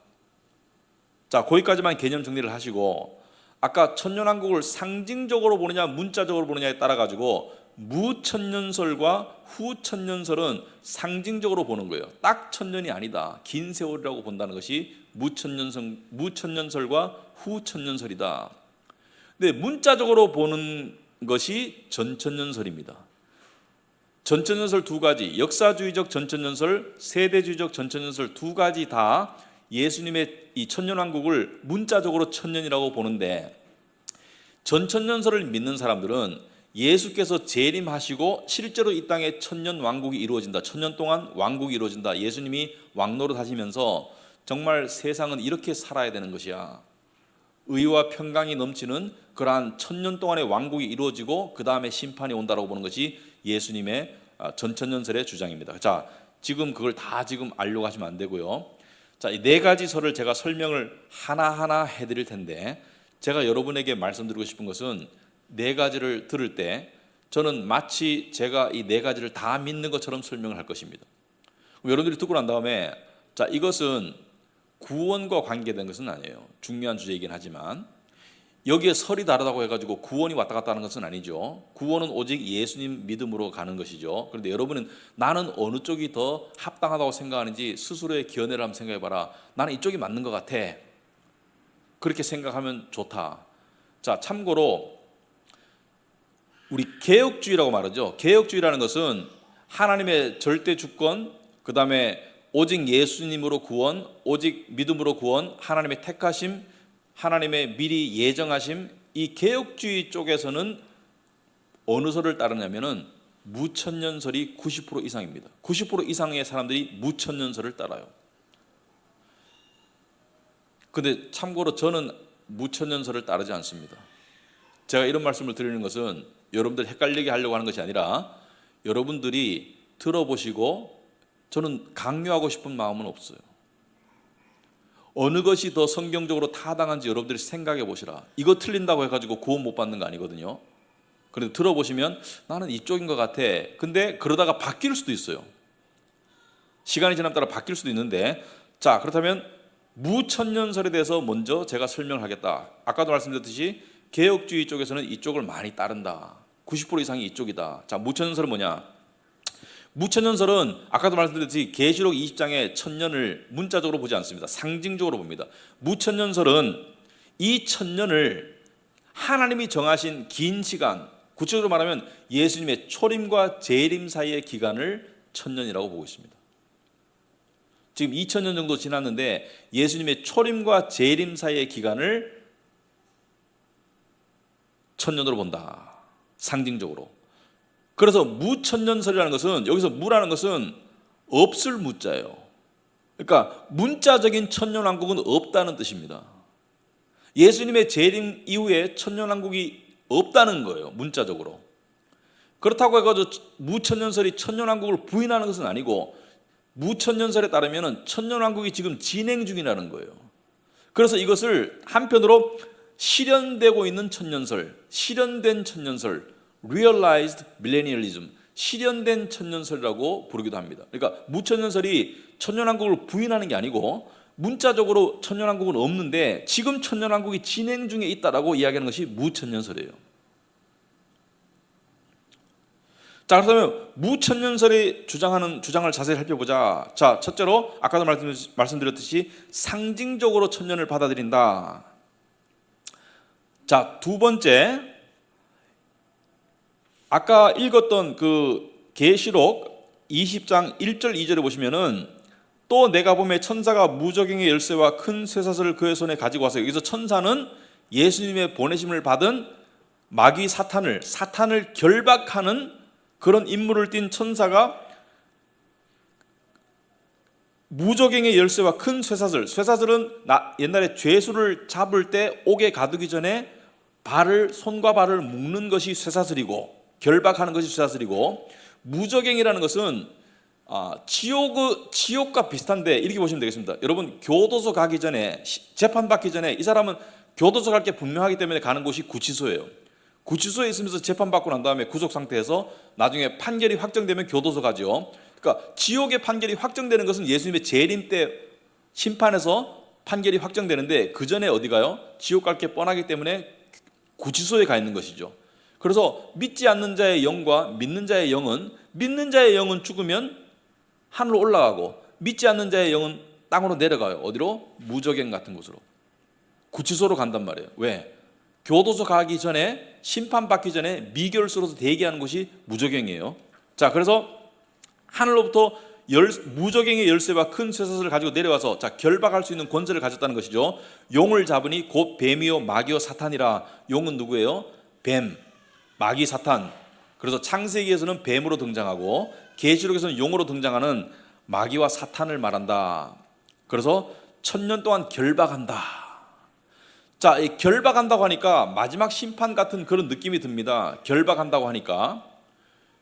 자, 거기까지만 개념 정리를 하시고, 아까 천년왕국을 상징적으로 보느냐 문자적으로 보느냐에 따라 가지고 무천년설과 후천년설은 상징적으로 보는 거예요. 딱 천년이 아니다, 긴 세월이라고 본다는 것이 무천년설과 후천년설이다. 근데 문자적으로 보는 것이 전천년설입니다. 전천년설 두 가지, 역사주의적 전천년설, 세대주의적 전천년설 두 가지 다 예수님의 이 천년왕국을 문자적으로 천년이라고 보는데, 전천년설을 믿는 사람들은 예수께서 재림하시고 실제로 이 땅에 천년 왕국이 이루어진다, 천년 동안 왕국이 이루어진다, 예수님이 왕노릇 하시면서 정말 세상은 이렇게 살아야 되는 것이야, 의와 평강이 넘치는 그러한 천년 동안의 왕국이 이루어지고 그 다음에 심판이 온다라고 보는 것이 예수님의 전천년설의 주장입니다. 자, 지금 그걸 다 지금 알려고 하시면 안 되고요. 자, 이 네 가지 설을 제가 설명을 하나하나 해드릴 텐데, 제가 여러분에게 말씀드리고 싶은 것은 네 가지를 들을 때 저는 마치 제가 이 네 가지를 다 믿는 것처럼 설명을 할 것입니다. 여러분들이 듣고 난 다음에, 자, 이것은 구원과 관계된 것은 아니에요. 중요한 주제이긴 하지만 여기에 설이 다르다고 해가지고 구원이 왔다 갔다 하는 것은 아니죠. 구원은 오직 예수님 믿음으로 가는 것이죠. 그런데 여러분은 나는 어느 쪽이 더 합당하다고 생각하는지 스스로의 견해를 한번 생각해봐라. 나는 이쪽이 맞는 것 같아. 그렇게 생각하면 좋다. 자, 참고로 우리 개혁주의라고 말하죠. 개혁주의라는 것은 하나님의 절대 주권, 그 다음에 오직 예수님으로 구원, 오직 믿음으로 구원, 하나님의 택하심, 하나님의 미리 예정하심, 이 개혁주의 쪽에서는 어느 설을 따르냐면은 무천년설이 90% 이상입니다. 90% 이상의 사람들이 무천년설을 따라요. 근데 참고로 저는 무천년설을 따르지 않습니다. 제가 이런 말씀을 드리는 것은 여러분들 헷갈리게 하려고 하는 것이 아니라 여러분들이 들어보시고, 저는 강요하고 싶은 마음은 없어요. 어느 것이 더 성경적으로 타당한지 여러분들이 생각해 보시라. 이거 틀린다고 해가지고 구원 못 받는 거 아니거든요. 그런데 들어보시면 나는 이쪽인 것 같아. 근데 그러다가 바뀔 수도 있어요. 시간이 지남에 따라 바뀔 수도 있는데, 자, 그렇다면 무천년설에 대해서 먼저 제가 설명을 하겠다. 아까도 말씀드렸듯이 개혁주의 쪽에서는 이쪽을 많이 따른다. 90% 이상이 이쪽이다. 자, 무천년설은 뭐냐? 무천년설은 아까도 말씀드렸듯이 계시록 20장의 천년을 문자적으로 보지 않습니다. 상징적으로 봅니다. 무천년설은 이 천년을 하나님이 정하신 긴 시간, 구체적으로 말하면 예수님의 초림과 재림 사이의 기간을 천년이라고 보고 있습니다. 지금 2000년 정도 지났는데 예수님의 초림과 재림 사이의 기간을 천년으로 본다. 상징적으로. 그래서 무천년설이라는 것은, 여기서 무라는 것은 없을 무자예요. 그러니까 문자적인 천년왕국은 없다는 뜻입니다. 예수님의 재림 이후에 천년왕국이 없다는 거예요, 문자적으로. 그렇다고 해가지고 무천년설이 천년왕국을 부인하는 것은 아니고, 무천년설에 따르면 천년왕국이 지금 진행 중이라는 거예요. 그래서 이것을 한편으로 실현되고 있는 천년설, 실현된 천년설, realized millennialism, 실현된 천년설이라고 부르기도 합니다. 그러니까 무천년설이 천년왕국을 부인하는 게 아니고, 문자적으로 천년왕국은 없는데 지금 천년왕국이 진행 중에 있다라고 이야기하는 것이 무천년설이에요. 자, 그렇다면 무천년설이 주장을 자세히 살펴보자. 자, 첫째로 아까도 말씀드렸듯이 상징적으로 천년을 받아들인다. 자, 두 번째, 아까 읽었던 그 계시록 20장 1절 2절에 보시면은 또 내가 보매 천사가 무저갱의 열쇠와 큰 쇠사슬을 그의 손에 가지고 와서, 여기서 천사는 예수님의 보내심을 받은 마귀 사탄을 결박하는 그런 임무를 띈 천사가 무저갱의 열쇠와 큰 쇠사슬, 쇠사슬은 옛날에 죄수를 잡을 때 옥에 가두기 전에 손과 발을 묶는 것이 쇠사슬이고, 결박하는 것이 쇠사슬이고, 무저갱이라는 것은 지옥과 비슷한데 이렇게 보시면 되겠습니다. 여러분, 교도소 가기 전에, 재판 받기 전에 이 사람은 교도소 갈 게 분명하기 때문에 가는 곳이 구치소예요. 구치소에 있으면서 재판받고 난 다음에 구속 상태에서 나중에 판결이 확정되면 교도소 가죠. 그러니까 지옥의 판결이 확정되는 것은 예수님의 재림 때 심판에서 판결이 확정되는데, 그 전에 어디 가요? 지옥 갈 게 뻔하기 때문에 구치소에 가 있는 것이죠. 그래서 믿지 않는 자의 영과 믿는 자의 영은 죽으면 하늘로 올라가고, 믿지 않는 자의 영은 땅으로 내려가요. 어디로? 무저갱 같은 곳으로, 구치소로 간단 말이에요. 왜? 교도소 가기 전에, 심판받기 전에 미결수로서 대기하는 곳이 무저갱이에요. 자, 그래서 하늘로부터 무저갱의 열쇠와 큰 쇠사슬을 가지고 내려와서 결박할 수 있는 권세를 가졌다는 것이죠. 용을 잡으니 곧 뱀이요 마귀요 사탄이라. 용은 누구예요? 뱀, 마귀 사탄. 그래서 창세기에서는 뱀으로 등장하고 계시록에서는 용으로 등장하는 마귀와 사탄을 말한다. 그래서 1000년 동안 결박한다. 자, 이 결박한다고 하니까 마지막 심판 같은 그런 느낌이 듭니다. 결박한다고 하니까.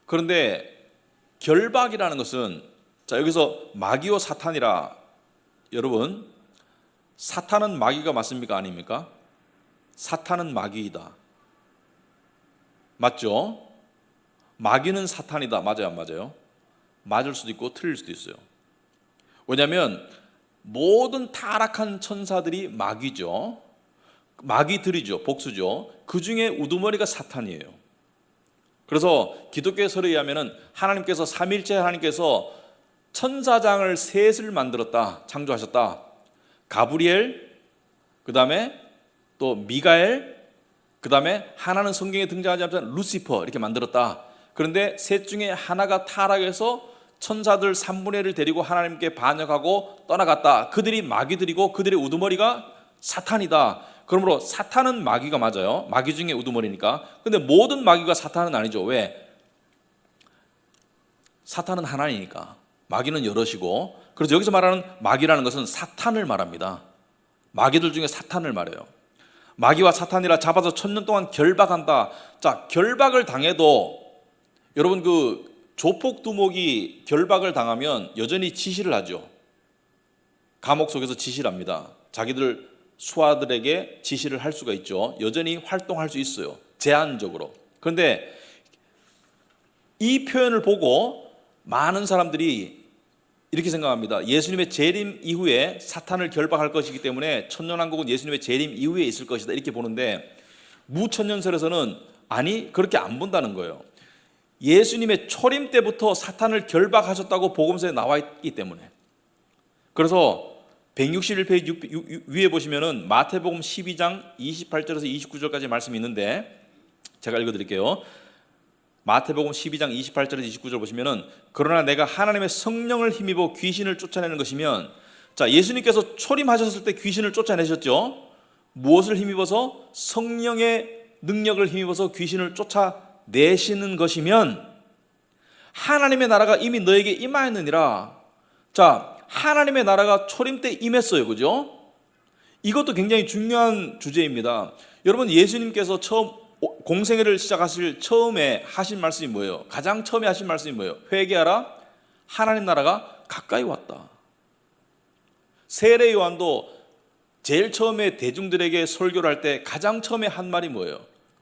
그런데 결박이라는 것은, 자, 여기서 마귀와 사탄이라. 여러분, 사탄은 마귀가 맞습니까? 아닙니까? 사탄은 마귀이다. 맞죠? 마귀는 사탄이다. 맞아요, 안 맞아요? 맞을 수도 있고 틀릴 수도 있어요. 왜냐하면 모든 타락한 천사들이 마귀죠. 마귀들이죠. 복수죠. 그 중에 우두머리가 사탄이에요. 그래서 기독교의 설에 의하면 하나님께서, 삼일체 하나님께서 천사장을 셋을 만들었다, 창조하셨다. 가브리엘, 그 다음에 또 미가엘, 그 다음에 하나는 성경에 등장하지 않지만 루시퍼, 이렇게 만들었다. 그런데 셋 중에 하나가 타락해서 천사들 3분의 1을 데리고 하나님께 반역하고 떠나갔다. 그들이 마귀들이고 그들의 우두머리가 사탄이다. 그러므로 사탄은 마귀가 맞아요. 마귀 중에 우두머리니까. 근데 모든 마귀가 사탄은 아니죠. 왜? 사탄은 하나니까. 마귀는 여럿이고. 그래서 여기서 말하는 마귀라는 것은 사탄을 말합니다. 마귀들 중에 사탄을 말해요. 마귀와 사탄이라 잡아서 1000년 동안 결박한다. 자, 결박을 당해도 여러분, 그 조폭 두목이 결박을 당하면 여전히 지시를 하죠. 감옥 속에서 지시를 합니다. 자기들 수하들에게 지시를 할 수가 있죠. 여전히 활동할 수 있어요. 제한적으로. 그런데 이 표현을 보고 많은 사람들이 이렇게 생각합니다. 예수님의 재림 이후에 사탄을 결박할 것이기 때문에 천년왕국은 예수님의 재림 이후에 있을 것이다, 이렇게 보는데, 무천년설에서는 아니, 그렇게 안 본다는 거예요. 예수님의 초림 때부터 사탄을 결박하셨다고 복음서에 나와 있기 때문에. 그래서 161페이지 위에 보시면은 마태복음 12장 28절에서 29절까지 말씀이 있는데, 제가 읽어드릴게요. 마태복음 12장 28절에서 29절 보시면은, 그러나 내가 하나님의 성령을 힘입어 귀신을 쫓아내는 것이면, 자, 예수님께서 초림하셨을 때 귀신을 쫓아내셨죠. 무엇을 힘입어서? 성령의 능력을 힘입어서 귀신을 쫓아내시는 것이면 하나님의 나라가 이미 너에게 임하였느니라. 자, 하나님의 나라가 초림 때 임했어요. 그죠? 이것도 굉장히 중요한 주제입니다. 여러분, 예수님께서 처음 공생애를 시작하실 처음에 하신 말씀이 뭐예요? 가장 처음에 하신 말씀이 뭐예요? 회개하라, 하나님 나라가 가까이 왔다. 세례 요한도 제일 처음에 대중들에게 설교를 할 때 가장 처음에 한 말이 뭐예요?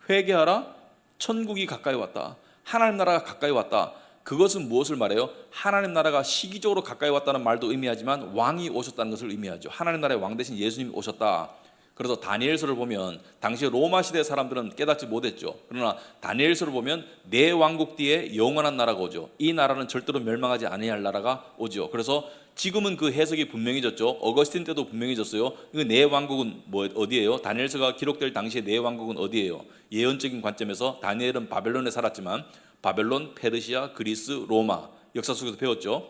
회개하라, 천국이 가까이 왔다. 하나님 나라가 가까이 왔다. 그것은 무엇을 말해요? 하나님 나라가 시기적으로 가까이 왔다는 말도 의미하지만 왕이 오셨다는 것을 의미하죠. 하나님 나라의 왕 대신 예수님이 오셨다. 그래서 다니엘서를 보면 당시 로마 시대 사람들은 깨닫지 못했죠. 그러나 다니엘서를 보면 내 왕국 뒤에 영원한 나라가 오죠. 이 나라는 절대로 멸망하지 아니할 나라가 오죠. 그래서 지금은 그 해석이 분명해졌죠. 어거스틴 때도 분명해졌어요. 이거 내 왕국은 어디예요? 다니엘서가 기록될 당시에 내 왕국은 어디예요? 예언적인 관점에서 다니엘은 바벨론에 살았지만 바벨론, 페르시아, 그리스, 로마 역사 속에서 배웠죠.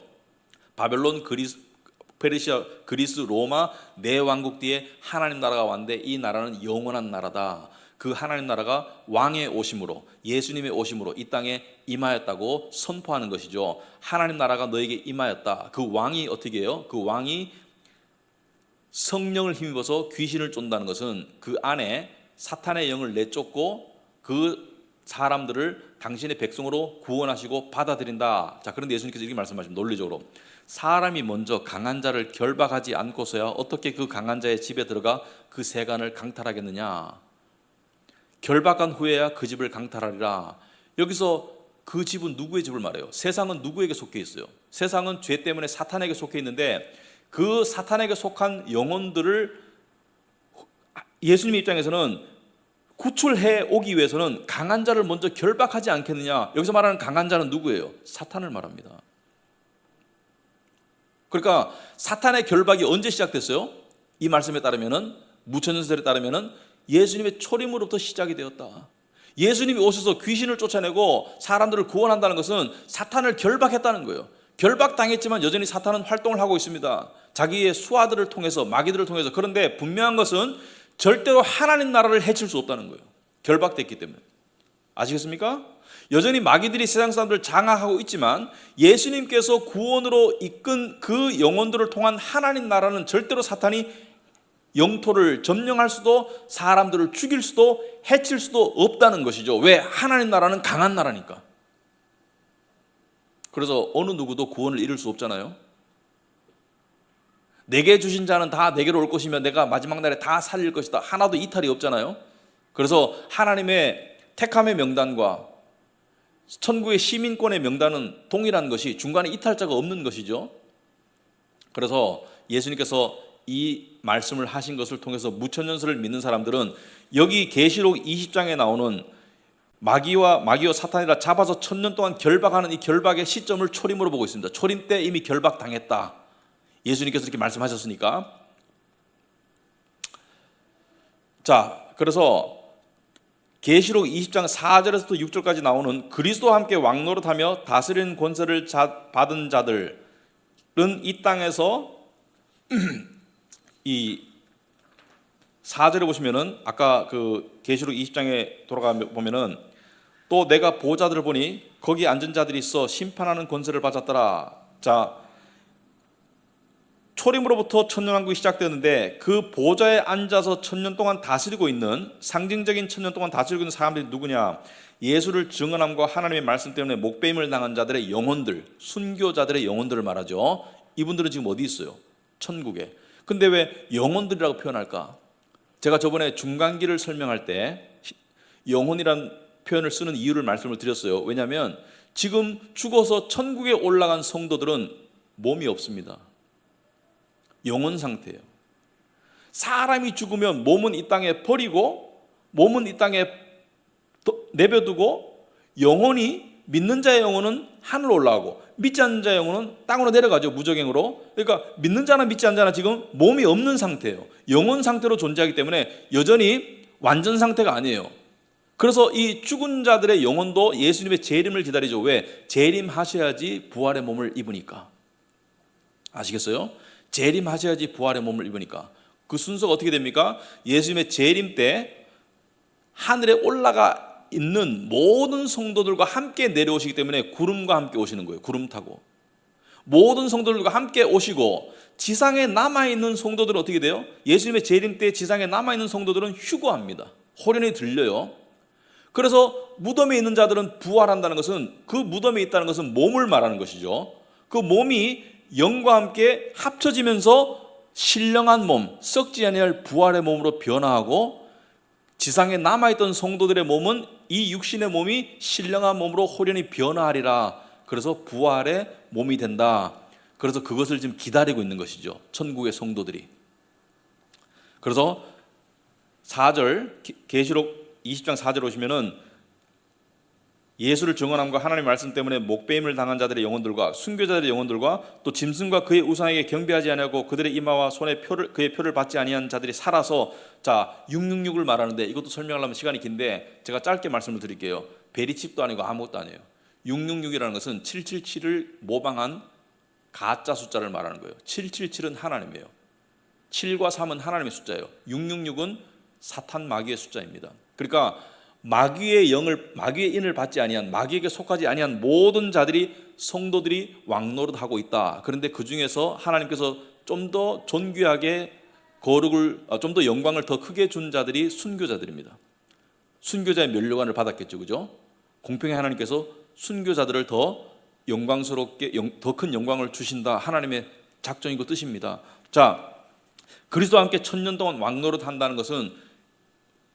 바벨론, 페르시아, 그리스, 로마 네 왕국 뒤에 하나님 나라가 왔는데 이 나라는 영원한 나라다. 그 하나님 나라가 왕의 오심으로, 예수님의 오심으로 이 땅에 임하였다고 선포하는 것이죠. 하나님 나라가 너에게 임하였다. 그 왕이 어떻게 해요? 그 왕이 성령을 힘입어서 귀신을 쫓는다는 것은 그 안에 사탄의 영을 내쫓고 그 사람들을 당신의 백성으로 구원하시고 받아들인다. 자, 그런데 예수님께서 이렇게 말씀하시면 논리적으로 사람이 먼저 강한 자를 결박하지 않고서야 어떻게 그 강한 자의 집에 들어가 그 세간을 강탈하겠느냐. 결박한 후에야 그 집을 강탈하리라. 여기서 그 집은 누구의 집을 말해요? 세상은 누구에게 속해 있어요? 세상은 죄 때문에 사탄에게 속해 있는데 그 사탄에게 속한 영혼들을 예수님의 입장에서는 구출해 오기 위해서는 강한 자를 먼저 결박하지 않겠느냐. 여기서 말하는 강한 자는 누구예요? 사탄을 말합니다. 그러니까 사탄의 결박이 언제 시작됐어요? 이 말씀에 따르면은, 무천년설에 따르면은 예수님의 초림으로부터 시작이 되었다. 예수님이 오셔서 귀신을 쫓아내고 사람들을 구원한다는 것은 사탄을 결박했다는 거예요. 결박당했지만 여전히 사탄은 활동을 하고 있습니다. 자기의 수하들을 통해서, 마귀들을 통해서. 그런데 분명한 것은 절대로 하나님 나라를 해칠 수 없다는 거예요. 결박됐기 때문에. 아시겠습니까? 여전히 마귀들이 세상 사람들을 장악하고 있지만 예수님께서 구원으로 이끈 그 영혼들을 통한 하나님 나라는 절대로 사탄이 영토를 점령할 수도 사람들을 죽일 수도 해칠 수도 없다는 것이죠. 왜? 하나님 나라는 강한 나라니까. 그래서 어느 누구도 구원을 이룰 수 없잖아요. 내게 주신 자는 다 내게로 올 것이며 내가 마지막 날에 다 살릴 것이다. 하나도 이탈이 없잖아요. 그래서 하나님의 택함의 명단과 천국의 시민권의 명단은 동일한 것이 중간에 이탈자가 없는 것이죠. 그래서 예수님께서 이 말씀을 하신 것을 통해서 무천년설을 믿는 사람들은 여기 계시록 20장에 나오는 마귀와 사탄이라 잡아서 1000년 동안 결박하는 이 결박의 시점을 초림으로 보고 있습니다. 초림 때 이미 결박당했다. 예수님께서 이렇게 말씀하셨으니까. 자, 그래서 계시록 20장 4절에서부터 6절까지 나오는 그리스도와 함께 왕노릇하며 다스리는 권세를 받은 자들은 이 땅에서 이 4절에 보시면은 아까 그 계시록 20장에 돌아가 보면은 또 내가 보좌들을 보니 거기 앉은 자들이 있어 심판하는 권세를 받았더라. 자, 초림으로부터 천년왕국이 시작되었는데 그 보좌에 앉아서 1000년 동안 다스리고 있는, 상징적인 1000년 동안 다스리고 있는 사람들이 누구냐? 예수를 증언함과 하나님의 말씀 때문에 목배임을 당한 자들의 영혼들, 순교자들의 영혼들을 말하죠. 이분들은 지금 어디 있어요? 천국에. 근데 왜 영혼들이라고 표현할까? 제가 저번에 중간기를 설명할 때 영혼이란 표현을 쓰는 이유를 말씀을 드렸어요. 왜냐하면 지금 죽어서 천국에 올라간 성도들은 몸이 없습니다. 영혼 상태예요. 사람이 죽으면 몸은 이 땅에 버리고, 몸은 이 땅에 내버두고, 영혼이, 믿는 자의 영혼은 하늘로 올라가고 믿지 않는 자의 영혼은 땅으로 내려가죠. 무적행으로. 그러니까 믿는 자나 믿지 않는 자나 지금 몸이 없는 상태예요. 영혼 상태로 존재하기 때문에 여전히 완전 상태가 아니에요. 그래서 이 죽은 자들의 영혼도 예수님의 재림을 기다리죠. 왜? 재림하셔야지 부활의 몸을 입으니까. 아시겠어요? 재림하셔야지 부활의 몸을 입으니까. 그 순서가 어떻게 됩니까? 예수님의 재림 때 하늘에 올라가 있는 모든 성도들과 함께 내려오시기 때문에 구름과 함께 오시는 거예요. 구름 타고 모든 성도들과 함께 오시고, 지상에 남아있는 성도들은 어떻게 돼요? 예수님의 재림 때 지상에 남아있는 성도들은 휴거합니다. 호련히 들려요. 그래서 무덤에 있는 자들은 부활한다는 것은 그 무덤에 있다는 것은 몸을 말하는 것이죠. 그 몸이 영과 함께 합쳐지면서 신령한 몸, 썩지 아니할 부활의 몸으로 변화하고 지상에 남아있던 성도들의 몸은 이 육신의 몸이 신령한 몸으로 호련히 변화하리라. 그래서 부활의 몸이 된다. 그래서 그것을 지금 기다리고 있는 것이죠, 천국의 성도들이. 그래서 4절 계시록 20장 4절 오시면은 예수를 증언함과 하나님의 말씀 때문에 목배임을 당한 자들의 영혼들과 순교자들의 영혼들과 또 짐승과 그의 우상에게 경배하지 아니하고 그들의 이마와 손에 그의 표를 받지 아니한 자들이 살아서, 자 666을 말하는데 이것도 설명하려면 시간이 긴데 제가 짧게 말씀을 드릴게요. 베리칩도 아니고 아무것도 아니에요. 666이라는 것은 777을 모방한 가짜 숫자를 말하는 거예요. 777은 하나님이에요. 7과 3은 하나님의 숫자예요. 666은 사탄 마귀의 숫자입니다. 그러니까 마귀의 인을 받지 아니한, 마귀에게 속하지 아니한 모든 자들이, 성도들이 왕노릇하고 있다. 그런데 그 중에서 하나님께서 좀 더 존귀하게 거룩을, 좀 더 영광을 더 크게 준 자들이 순교자들입니다. 순교자의 면류관을 받았겠죠, 그죠? 공평히 하나님께서 순교자들을 더 영광스럽게, 더 큰 영광을 주신다. 하나님의 작정이고 뜻입니다. 자, 그리스도와 함께 1000년 동안 왕노릇 한다는 것은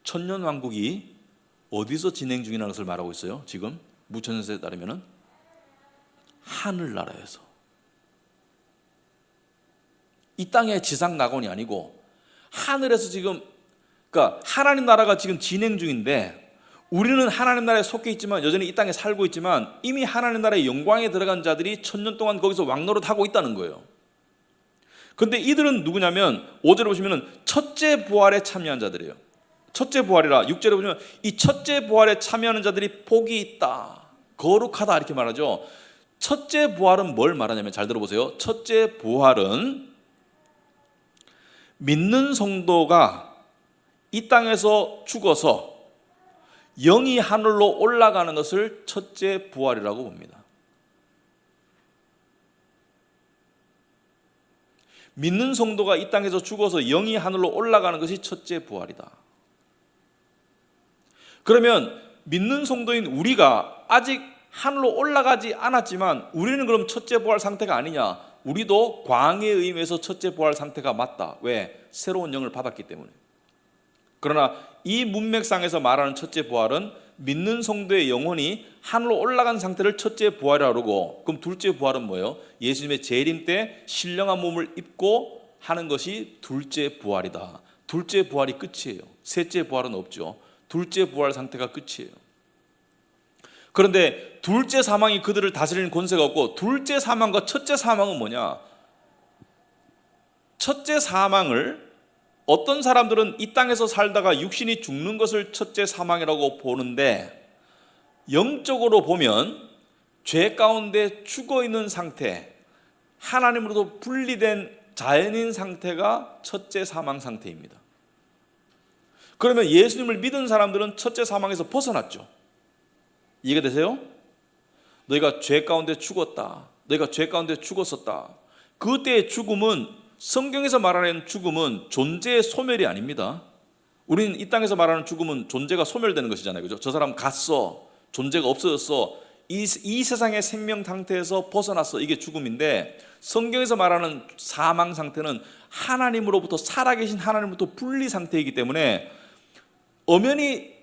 천년 왕국이 어디서 진행 중이라는 것을 말하고 있어요. 지금 무천년세에 따르면은 하늘나라에서, 이 땅의 지상 낙원이 아니고 하늘에서 지금, 그러니까 하나님 나라가 지금 진행 중인데 우리는 하나님 나라에 속해 있지만 여전히 이 땅에 살고 있지만 이미 하나님 나라의 영광에 들어간 자들이 1000년 동안 거기서 왕노릇하고 있다는 거예요. 그런데 이들은 누구냐면 5절에 보시면 첫째 부활에 참여한 자들이에요. 첫째 부활이라. 6절에 보면 이 첫째 부활에 참여하는 자들이 복이 있다, 거룩하다 이렇게 말하죠. 첫째 부활은 뭘 말하냐면, 잘 들어보세요. 첫째 부활은 믿는 성도가 이 땅에서 죽어서 영이 하늘로 올라가는 것을 첫째 부활이라고 봅니다. 믿는 성도가 이 땅에서 죽어서 영이 하늘로 올라가는 것이 첫째 부활이다. 그러면 믿는 성도인 우리가 아직 하늘로 올라가지 않았지만 우리는 그럼 첫째 부활 상태가 아니냐? 우리도 광해에 의해서 첫째 부활 상태가 맞다. 왜? 새로운 영을 받았기 때문에. 그러나 이 문맥상에서 말하는 첫째 부활은 믿는 성도의 영혼이 하늘로 올라간 상태를 첫째 부활이라고 그러고, 그럼 둘째 부활은 뭐예요? 예수님의 재림 때 신령한 몸을 입고 하는 것이 둘째 부활이다. 둘째 부활이 끝이에요. 셋째 부활은 없죠. 둘째 부활 상태가 끝이에요. 그런데 둘째 사망이 그들을 다스리는 권세가 없고, 둘째 사망과 첫째 사망은 뭐냐? 첫째 사망을 어떤 사람들은 이 땅에서 살다가 육신이 죽는 것을 첫째 사망이라고 보는데, 영적으로 보면 죄 가운데 죽어있는 상태, 하나님으로부터 분리된 자연인 상태가 첫째 사망 상태입니다. 그러면 예수님을 믿은 사람들은 첫째 사망에서 벗어났죠. 이해가 되세요? 너희가 죄 가운데 죽었다, 너희가 죄 가운데 죽었었다. 그때의 죽음은, 성경에서 말하는 죽음은 존재의 소멸이 아닙니다. 우리는 이 땅에서 말하는 죽음은 존재가 소멸되는 것이잖아요, 그죠? 저 사람 갔어, 존재가 없어졌어, 이 세상의 생명 상태에서 벗어났어, 이게 죽음인데, 성경에서 말하는 사망 상태는 하나님으로부터, 살아계신 하나님으로부터 분리 상태이기 때문에 엄연히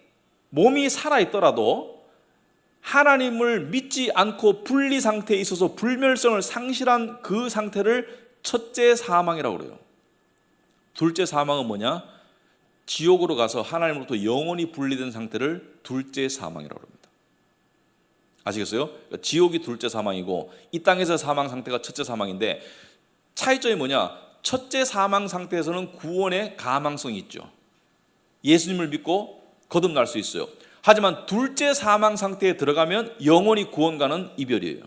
몸이 살아있더라도 하나님을 믿지 않고 분리 상태에 있어서 불멸성을 상실한 그 상태를 첫째 사망이라고 그래요. 둘째 사망은 뭐냐? 지옥으로 가서 하나님으로부터 영원히 분리된 상태를 둘째 사망이라고 합니다. 아시겠어요? 그러니까 지옥이 둘째 사망이고 이 땅에서 사망 상태가 첫째 사망인데, 차이점이 뭐냐? 첫째 사망 상태에서는 구원의 가망성이 있죠. 예수님을 믿고 거듭날 수 있어요. 하지만 둘째 사망 상태에 들어가면 영원히 구원과는 이별이에요.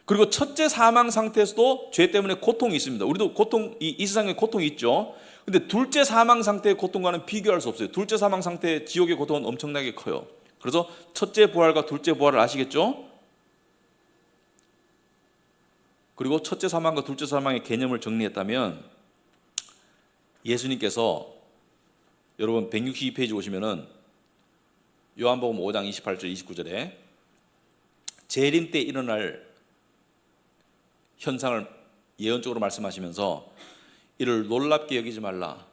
그리고 첫째 사망 상태에서도 죄 때문에 고통이 있습니다. 우리도 고통, 이 세상에 고통이 있죠. 근데 둘째 사망 상태의 고통과는 비교할 수 없어요. 둘째 사망 상태의 지옥의 고통은 엄청나게 커요. 그래서 첫째 부활과 둘째 부활을 아시겠죠? 그리고 첫째 사망과 둘째 사망의 개념을 정리했다면, 예수님께서, 여러분 162페이지 보시면은 요한복음 5장 28절 29절에 재림 때 일어날 현상을 예언적으로 말씀하시면서 이를 놀랍게 여기지 말라.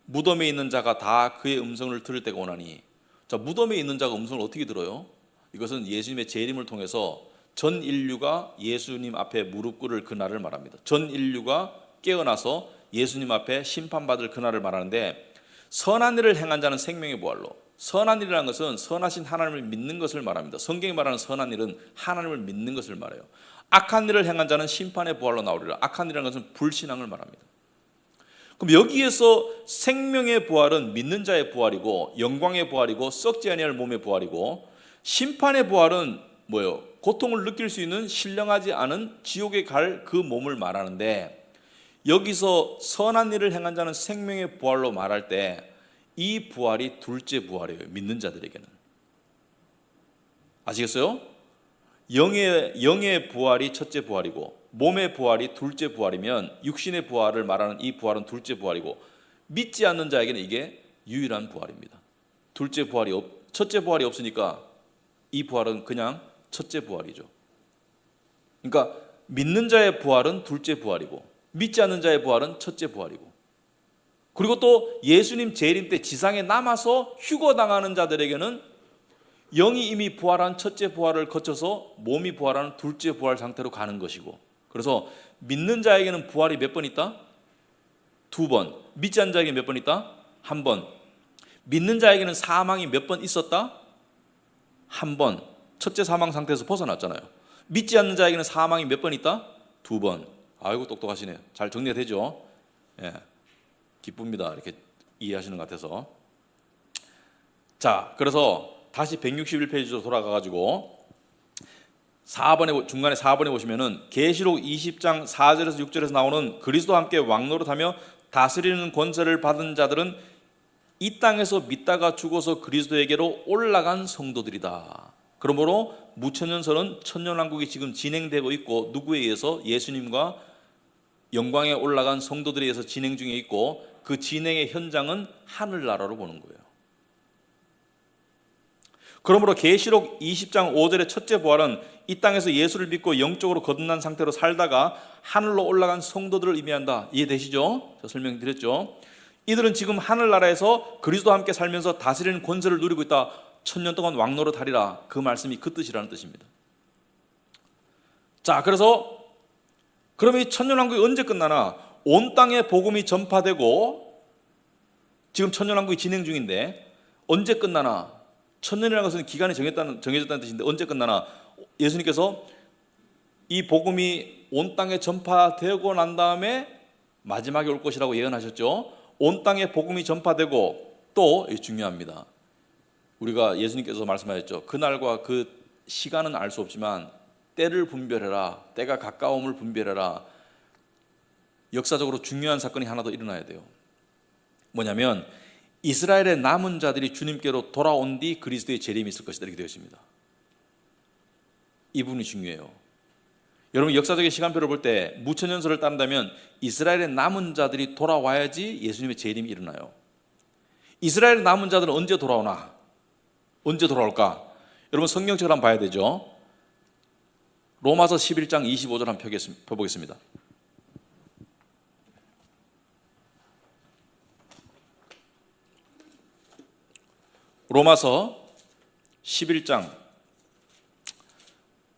무덤에 있는 자가 다 그의 음성을 들을 때가 오나니. 자, 무덤에 있는 자가 음성을 어떻게 들어요? 이것은 예수님의 재림을 통해서 전 인류가 예수님 앞에 무릎 꿇을 그날을 말합니다. 전 인류가 깨어나서 예수님 앞에 심판받을 그날을 말하는데, 선한 일을 행한 자는 생명의 부활로, 선한 일이라는 것은 선하신 하나님을 믿는 것을 말합니다. 성경이 말하는 선한 일은 하나님을 믿는 것을 말해요. 악한 일을 행한 자는 심판의 부활로 나오리라. 악한 일이라는 것은 불신앙을 말합니다. 그럼 여기에서 생명의 부활은 믿는 자의 부활이고, 영광의 부활이고, 썩지 아니할 몸의 부활이고, 심판의 부활은 뭐예요? 고통을 느낄 수 있는 신령하지 않은 지옥에 갈 그 몸을 말하는데, 여기서 선한 일을 행한 자는 생명의 부활로 말할 때 이 부활이 둘째 부활이에요. 믿는 자들에게는. 아시겠어요? 영의 부활이 첫째 부활이고 몸의 부활이 둘째 부활이면 육신의 부활을 말하는 이 부활은 둘째 부활이고, 믿지 않는 자에게는 이게 유일한 부활입니다. 첫째 부활이 없으니까 이 부활은 그냥 첫째 부활이죠. 그러니까 믿는 자의 부활은 둘째 부활이고 믿지 않는 자의 부활은 첫째 부활이고, 그리고 또 예수님 재림 때 지상에 남아서 휴거당하는 자들에게는 영이 이미 부활한 첫째 부활을 거쳐서 몸이 부활하는 둘째 부활 상태로 가는 것이고, 그래서 믿는 자에게는 부활이 몇 번 있다? 2번. 믿지 않는 자에게는 몇 번 있다? 1번. 믿는 자에게는 사망이 몇 번 있었다? 1번. 첫째 사망 상태에서 벗어났잖아요. 믿지 않는 자에게는 사망이 몇 번 있다? 2번. 아이고 똑똑하시네요. 잘 정리가 되죠? 예. 기쁩니다. 이렇게 이해하시는 것 같아서. 자, 그래서 다시 161페이지로 돌아가가지고 중간에 4번에 보시면은 계시록 20장 4절에서 6절에서 나오는 그리스도와 함께 왕노릇하며 다스리는 권세를 받은 자들은 이 땅에서 믿다가 죽어서 그리스도에게로 올라간 성도들이다. 그러므로 무천년설은 천년왕국이 지금 진행되고 있고, 누구에 의해서? 예수님과 영광에 올라간 성도들에 의해서 진행 중에 있고, 그 진행의 현장은 하늘나라로 보는 거예요. 그러므로 계시록 20장 5절의 첫째 부활은 이 땅에서 예수를 믿고 영적으로 거듭난 상태로 살다가 하늘로 올라간 성도들을 의미한다. 이해되시죠? 제가 설명드렸죠. 이들은 지금 하늘나라에서 그리스도와 함께 살면서 다스리는 권세를 누리고 있다. 천년 동안 왕노릇하리라. 그 말씀이 그 뜻이라는 뜻입니다. 자, 그래서 그러면 이 천년왕국이 언제 끝나나? 온 땅에 복음이 전파되고, 지금 천년왕국이 진행 중인데 언제 끝나나? 천년이라는 것은 기간이 정해졌다는 뜻인데 언제 끝나나? 예수님께서 이 복음이 온 땅에 전파되고 난 다음에 마지막에 올 것이라고 예언하셨죠. 온 땅에 복음이 전파되고, 또 중요합니다. 우리가 예수님께서 말씀하셨죠. 그날과 그 시간은 알 수 없지만 때를 분별해라. 때가 가까움을 분별해라. 역사적으로 중요한 사건이 하나 더 일어나야 돼요. 뭐냐면 이스라엘의 남은 자들이 주님께로 돌아온 뒤 그리스도의 재림이 있을 것이다. 이렇게 되어 있습니다. 이 부분이 중요해요. 여러분, 역사적인 시간표를 볼 때 무천년설을 따른다면 이스라엘의 남은 자들이 돌아와야지 예수님의 재림이 일어나요. 이스라엘의 남은 자들은 언제 돌아오나? 언제 돌아올까? 여러분, 성경책을 한번 봐야 되죠. 로마서 11장 25절 한번 펴보겠습니다. 로마서 11장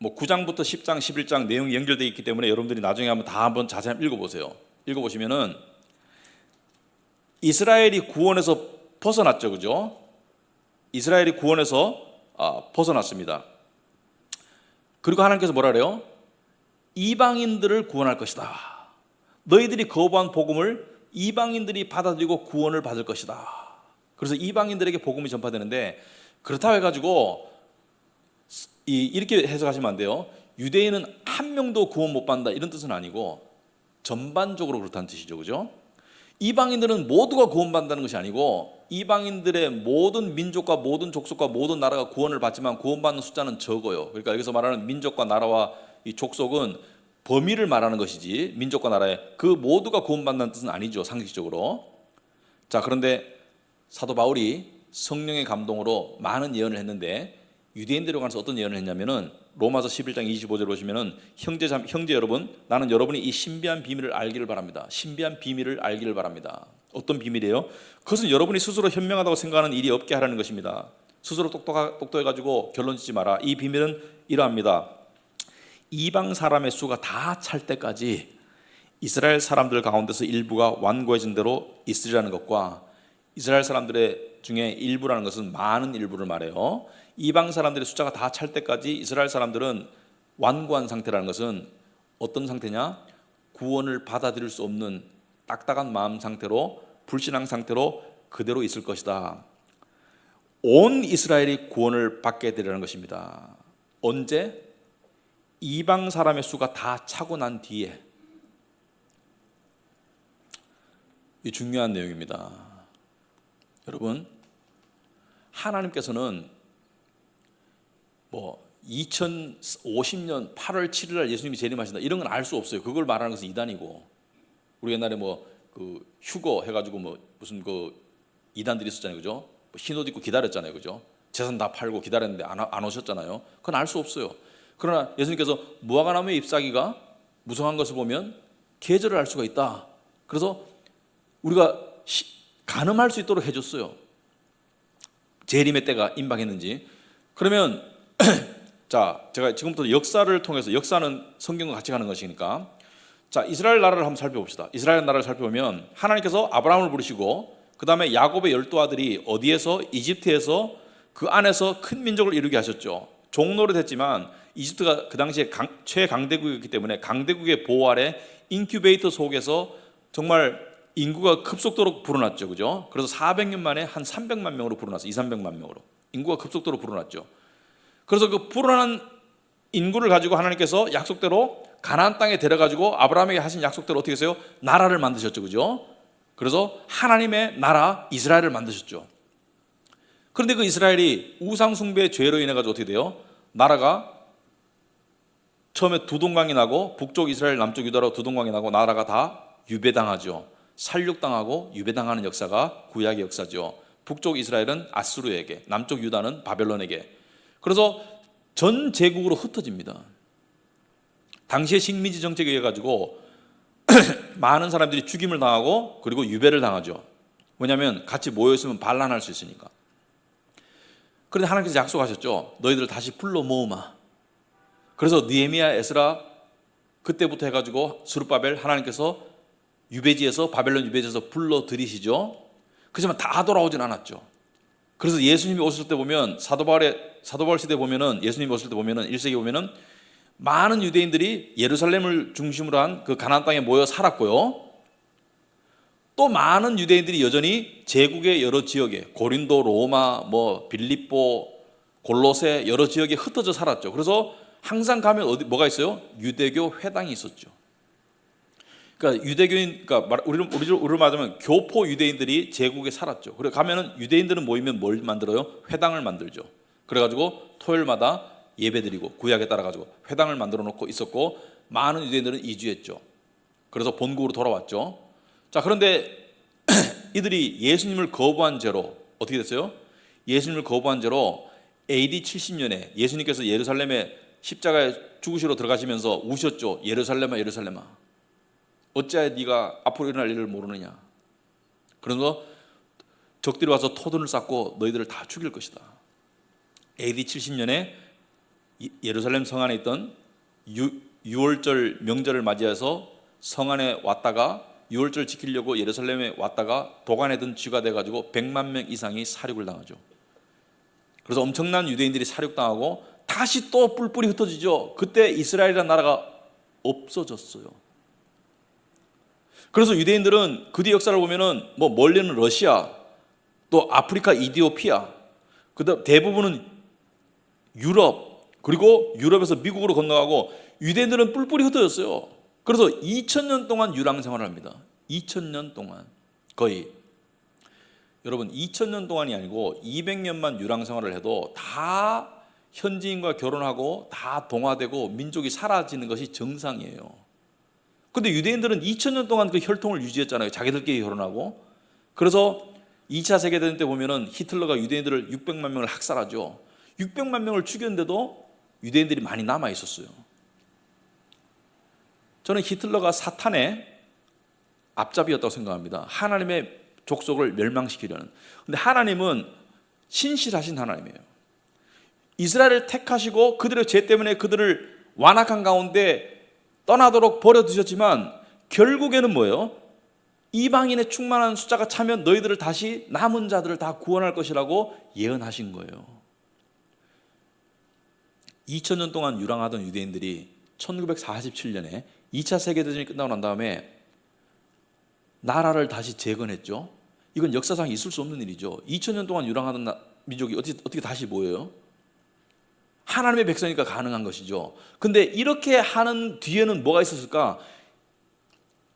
9장부터 10장, 11장 내용이 연결되어 있기 때문에 여러분들이 나중에 한번 자세히 읽어보세요. 읽어보시면은 이스라엘이 구원에서 벗어났죠, 그죠? 이스라엘이 구원에서 벗어났습니다. 그리고 하나님께서 뭐라 그래요? 이방인들을 구원할 것이다. 너희들이 거부한 복음을 이방인들이 받아들이고 구원을 받을 것이다. 그래서 이방인들에게 복음이 전파되는데, 그렇다고 해가지고 이렇게 해석하시면 안 돼요. 유대인은 한 명도 구원 못 받는다 이런 뜻은 아니고 전반적으로 그렇다는 뜻이죠, 그죠? 이방인들은 모두가 구원받는다는 것이 아니고 이방인들의 모든 민족과 모든 족속과 모든 나라가 구원을 받지만 구원받는 숫자는 적어요. 그러니까 여기서 말하는 민족과 나라와 이 족속은 범위를 말하는 것이지, 민족과 나라의 그 모두가 구원받는다는 뜻은 아니죠, 상식적으로. 자, 그런데 사도 바울이 성령의 감동으로 많은 예언을 했는데 유대인들에 관해서 어떤 예언을 했냐면은 로마서 11장 25절 보시면은 형제 여러분, 나는 여러분이 이 신비한 비밀을 알기를 바랍니다. 신비한 비밀을 알기를 바랍니다. 어떤 비밀이에요? 그것은 여러분이 스스로 현명하다고 생각하는 일이 없게 하라는 것입니다. 스스로 똑똑해가지고 결론 짓지 마라. 이 비밀은 이러합니다. 이방 사람의 수가 다 찰 때까지 이스라엘 사람들 가운데서 일부가 완고해진 대로 있으리라는 것과, 이스라엘 사람들의 중에 일부라는 것은 많은 일부를 말해요. 이방 사람들의 숫자가 다 찰 때까지 이스라엘 사람들은 완고한 상태라는 것은 어떤 상태냐? 구원을 받아들일 수 없는 딱딱한 마음 상태로, 불신앙 상태로 그대로 있을 것이다. 온 이스라엘이 구원을 받게 되려는 것입니다. 언제? 이방 사람의 수가 다 차고 난 뒤에. 이 중요한 내용입니다. 여러분, 하나님께서는 2050년 8월 7일 날 예수님이 재림하신다 이런 건 알 수 없어요. 그걸 말하는 것은 이단이고, 우리 옛날에 그 휴거 해가지고 무슨 그 이단들이 있었잖아요, 그죠? 흰옷 입고 기다렸잖아요, 그죠? 재산 다 팔고 기다렸는데 안 오셨잖아요. 그건 알 수 없어요. 그러나 예수님께서 무화과나무의 잎사귀가 무성한 것을 보면 계절을 알 수가 있다. 그래서 우리가 가늠할 수 있도록 해줬어요. 재림의 때가 임박했는지. 그러면 자, 제가 지금부터 역사를 통해서, 역사는 성경과 같이 가는 것이니까, 자, 이스라엘 나라를 한번 살펴봅시다. 이스라엘 나라를 살펴보면 하나님께서 아브라함을 부르시고 그 다음에 야곱의 12아들이 어디에서? 이집트에서, 그 안에서 큰 민족을 이루게 하셨죠. 종노릇 했지만 이집트가 그 당시에 최강대국이었기 때문에 강대국의 보호 아래 인큐베이터 속에서 정말 인구가 급속도로 불어났죠, 그죠? 그래서 400년 만에 한 300만 명으로 불어났어요. 200~300만 명으로 인구가 급속도로 불어났죠. 그래서 그 불어난 인구를 가지고 하나님께서 약속대로 가나안 땅에 데려가지고 아브라함에게 하신 약속대로 어떻게 했어요? 나라를 만드셨죠, 그죠? 그래서 하나님의 나라 이스라엘을 만드셨죠. 그런데 그 이스라엘이 우상 숭배의 죄로 인해 가지고 어떻게 돼요? 나라가 처음에 두 동강이 나고, 북쪽 이스라엘, 남쪽 유다로 두 동강이 나고 나라가 다 유배당하죠. 살육당하고 유배당하는 역사가 구약의 역사죠. 북쪽 이스라엘은 아수르에게, 남쪽 유다는 바벨론에게. 그래서 전 제국으로 흩어집니다. 당시의 식민지 정책에 의해 가지고 많은 사람들이 죽임을 당하고 그리고 유배를 당하죠. 왜냐하면 같이 모여 있으면 반란할 수 있으니까. 그런데 하나님께서 약속하셨죠. 너희들을 다시 불러 모으마. 그래서 느헤미야, 에스라 그때부터 해가지고 스룹바벨 하나님께서 유배지에서, 바벨론 유배지에서 불러 들이시죠. 그렇지만 다 돌아오진 않았죠. 그래서 예수님이 오실 때 보면, 사도 바울 시대 보면은, 예수님이 오실 때 보면은 1세기 보면은 많은 유대인들이 예루살렘을 중심으로 한 그 가나안 땅에 모여 살았고요. 또 많은 유대인들이 여전히 제국의 여러 지역에, 고린도, 로마, 빌립보, 골로새 여러 지역에 흩어져 살았죠. 그래서 항상 가면 뭐가 있어요? 유대교 회당이 있었죠. 그러니까 유대교인, 그러니까 우리로 말하자면 교포 유대인들이 제국에 살았죠. 그래 가면은 유대인들은 모이면 뭘 만들어요? 회당을 만들죠. 그래가지고 토요일마다 예배드리고, 구약에 따라 가지고 회당을 만들어 놓고 있었고, 많은 유대인들은 이주했죠. 그래서 본국으로 돌아왔죠. 자, 그런데 이들이 예수님을 거부한 죄로 어떻게 됐어요? 예수님을 거부한 죄로 AD 70년에 예수님께서 예루살렘에 십자가에 죽으시러 들어가시면서 우셨죠. 예루살렘아, 예루살렘아, 어찌하여 네가 앞으로 일어날 일을 모르느냐. 그래서 적들이 와서 토둔을 쌓고 너희들을 다 죽일 것이다. AD 70년에 예루살렘 성 안에 있던 유월절 명절을 맞이해서 성 안에 왔다가, 유월절 지키려고 예루살렘에 왔다가 도간에 든 쥐가 돼가지고 100만 명 이상이 살육을 당하죠. 그래서 엄청난 유대인들이 살육당하고 다시 또 뿔뿔이 흩어지죠. 그때 이스라엘이라는 나라가 없어졌어요. 그래서 유대인들은 그 뒤 역사를 보면은 멀리는 러시아, 또 아프리카 이디오피아, 그다음 대부분은 유럽, 그리고 유럽에서 미국으로 건너가고 유대인들은 뿔뿔이 흩어졌어요. 그래서 2000년 동안 유랑 생활을 합니다. 2000년 동안 거의. 여러분 2000년 동안이 아니고 200년만 유랑 생활을 해도 다 현지인과 결혼하고 다 동화되고 민족이 사라지는 것이 정상이에요. 근데 유대인들은 2000년 동안 그 혈통을 유지했잖아요. 자기들끼리 결혼하고. 그래서 2차 세계대전 때 보면은 히틀러가 유대인들을 600만 명을 학살하죠. 600만 명을 죽였는데도 유대인들이 많이 남아 있었어요. 저는 히틀러가 사탄의 앞잡이였다고 생각합니다. 하나님의 족속을 멸망시키려는. 근데 하나님은 신실하신 하나님이에요. 이스라엘을 택하시고 그들의 죄 때문에 그들을 완악한 가운데 떠나도록 버려두셨지만 결국에는 뭐예요? 이방인의 충만한 숫자가 차면 너희들을 다시 남은 자들을 다 구원할 것이라고 예언하신 거예요. 2000년 동안 유랑하던 유대인들이 1947년에 2차 세계대전이 끝나고 난 다음에 나라를 다시 재건했죠. 이건 역사상 있을 수 없는 일이죠. 2000년 동안 유랑하던 민족이 어떻게 다시 모여요? 하나님의 백성이니까 가능한 것이죠. 근데 이렇게 하는 뒤에는 뭐가 있었을까?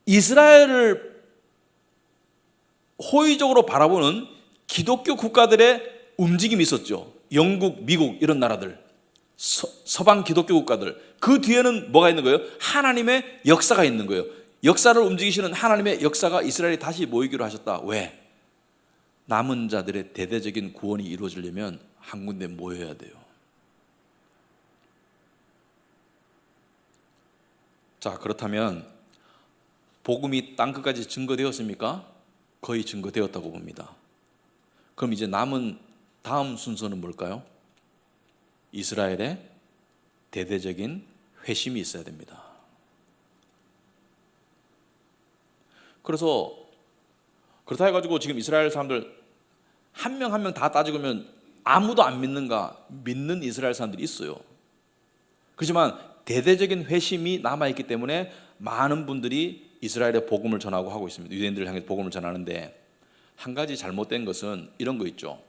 이스라엘을 호의적으로 바라보는 기독교 국가들의 움직임이 있었죠. 영국, 미국 이런 나라들, 서방 기독교 국가들. 그 뒤에는 뭐가 있는 거예요? 하나님의 역사가 있는 거예요. 역사를 움직이시는 하나님의 역사가 이스라엘이 다시 모이기로 하셨다. 왜? 남은 자들의 대대적인 구원이 이루어지려면 한 군데 모여야 돼요. 자, 그렇다면 복음이 땅끝까지 증거되었습니까? 거의 증거되었다고 봅니다. 그럼 이제 남은 다음 순서는 뭘까요? 이스라엘의 대대적인 회심이 있어야 됩니다. 그래서 그렇다 해가지고 지금 이스라엘 사람들 한 명 한 명 다 따지고 보면 아무도 안 믿는가? 믿는 이스라엘 사람들이 있어요. 그렇지만 대대적인 회심이 남아있기 때문에 많은 분들이 이스라엘의 복음을 전하고 하고 있습니다. 유대인들을 향해 복음을 전하는데 한 가지 잘못된 것은 이런 거 있죠.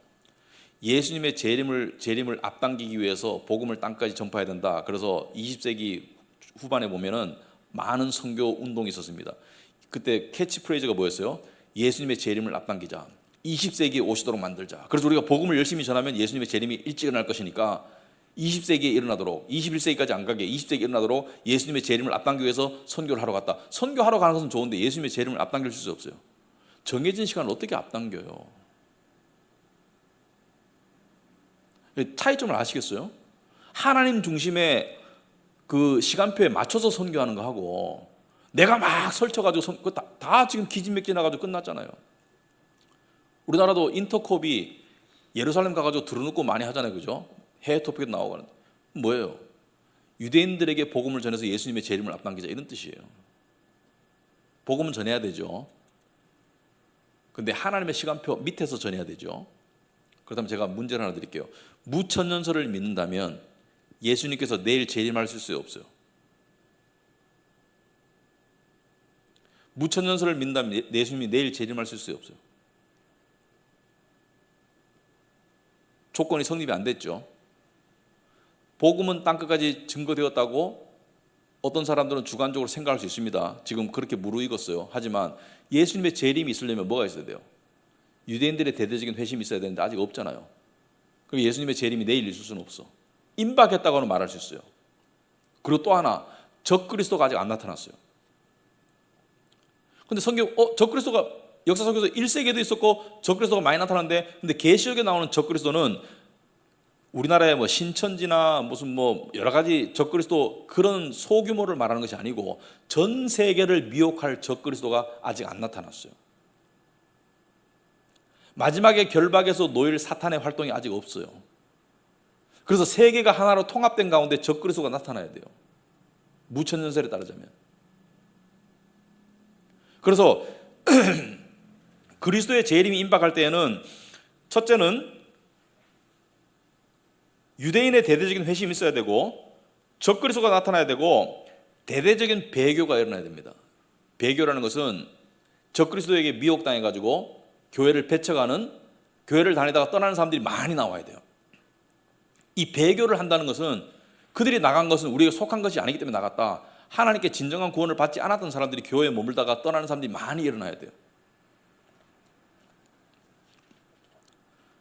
예수님의 재림을 앞당기기 위해서 복음을 땅까지 전파해야 된다. 그래서 20세기 후반에 보면은 많은 선교 운동이 있었습니다. 그때 캐치프레이즈가 뭐였어요? 예수님의 재림을 앞당기자. 20세기에 오시도록 만들자. 그래서 우리가 복음을 열심히 전하면 예수님의 재림이 일찍 일어날 것이니까 20세기에 일어나도록, 21세기까지 안 가게 20세기에 일어나도록 예수님의 재림을 앞당기기 위해서 선교를 하러 갔다. 선교하러 가는 것은 좋은데 예수님의 재림을 앞당길 수 없어요. 정해진 시간을 어떻게 앞당겨요? 차이점을 아시겠어요? 하나님 중심의 그 시간표에 맞춰서 선교하는 거 하고 내가 막 설쳐가지고 다 지금 기진맥진해가지고 끝났잖아요. 우리나라도 인터콥이 예루살렘 가가지고 들어놓고 많이 하잖아요, 그죠? 해외 토픽에 나오고 하는데 뭐예요? 유대인들에게 복음을 전해서 예수님의 재림을 앞당기자 이런 뜻이에요. 복음은 전해야 되죠. 근데 하나님의 시간표 밑에서 전해야 되죠. 그렇다면 제가 문제를 하나 드릴게요. 무천년설을 믿는다면 예수님께서 내일 재림하실 수 없어요. 무천년설을 믿는다면 예수님이 내일 재림하실 수 없어요. 조건이 성립이 안 됐죠. 복음은 땅끝까지 증거되었다고 어떤 사람들은 주관적으로 생각할 수 있습니다. 지금 그렇게 무르익었어요. 하지만 예수님의 재림이 있으려면 뭐가 있어야 돼요? 유대인들의 대대적인 회심이 있어야 되는데 아직 없잖아요. 그럼 예수님의 재림이 내일 있을 수는 없어. 임박했다고는 말할 수 있어요. 그리고 또 하나, 적그리스도가 아직 안 나타났어요. 근데 성경 적그리스도가 역사 속에서 1세기에도 있었고 적그리스도가 많이 나타났는데, 근데 계시록에 나오는 적그리스도는 우리나라의 뭐 신천지나 무슨 뭐 여러 가지 적그리스도 그런 소규모를 말하는 것이 아니고 전 세계를 미혹할 적그리스도가 아직 안 나타났어요. 마지막에 결박에서 놓일 사탄의 활동이 아직 없어요. 그래서 세계가 하나로 통합된 가운데 적그리스도가 나타나야 돼요. 무천년설에 따르자면. 그래서 그리스도의 재림이 임박할 때에는 첫째는 유대인의 대대적인 회심이 있어야 되고 적그리스도가 나타나야 되고 대대적인 배교가 일어나야 됩니다. 배교라는 것은 적그리스도에게 미혹당해가지고 교회를 배척하는, 교회를 다니다가 떠나는 사람들이 많이 나와야 돼요. 이 배교를 한다는 것은 그들이 나간 것은 우리가 속한 것이 아니기 때문에 나갔다. 하나님께 진정한 구원을 받지 않았던 사람들이 교회에 머물다가 떠나는 사람들이 많이 일어나야 돼요.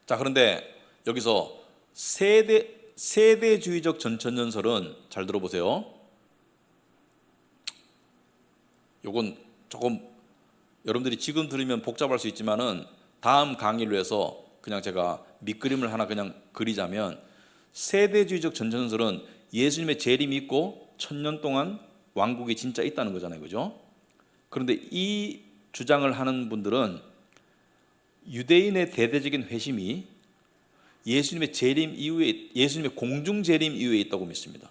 자, 그런데 여기서 세대주의적 전천년설은 잘 들어보세요. 요건 조금 여러분들이 지금 들으면 복잡할 수 있지만은 다음 강의를 위해서 그냥 제가 밑그림을 하나 그냥 그리자면, 세대주의적 전천설은 예수님의 재림이 있고 1000년 동안 왕국이 진짜 있다는 거잖아요, 그죠? 그런데 이 주장을 하는 분들은 유대인의 대대적인 회심이 예수님의 재림 이후에, 예수님의 공중 재림 이후에 있다고 믿습니다.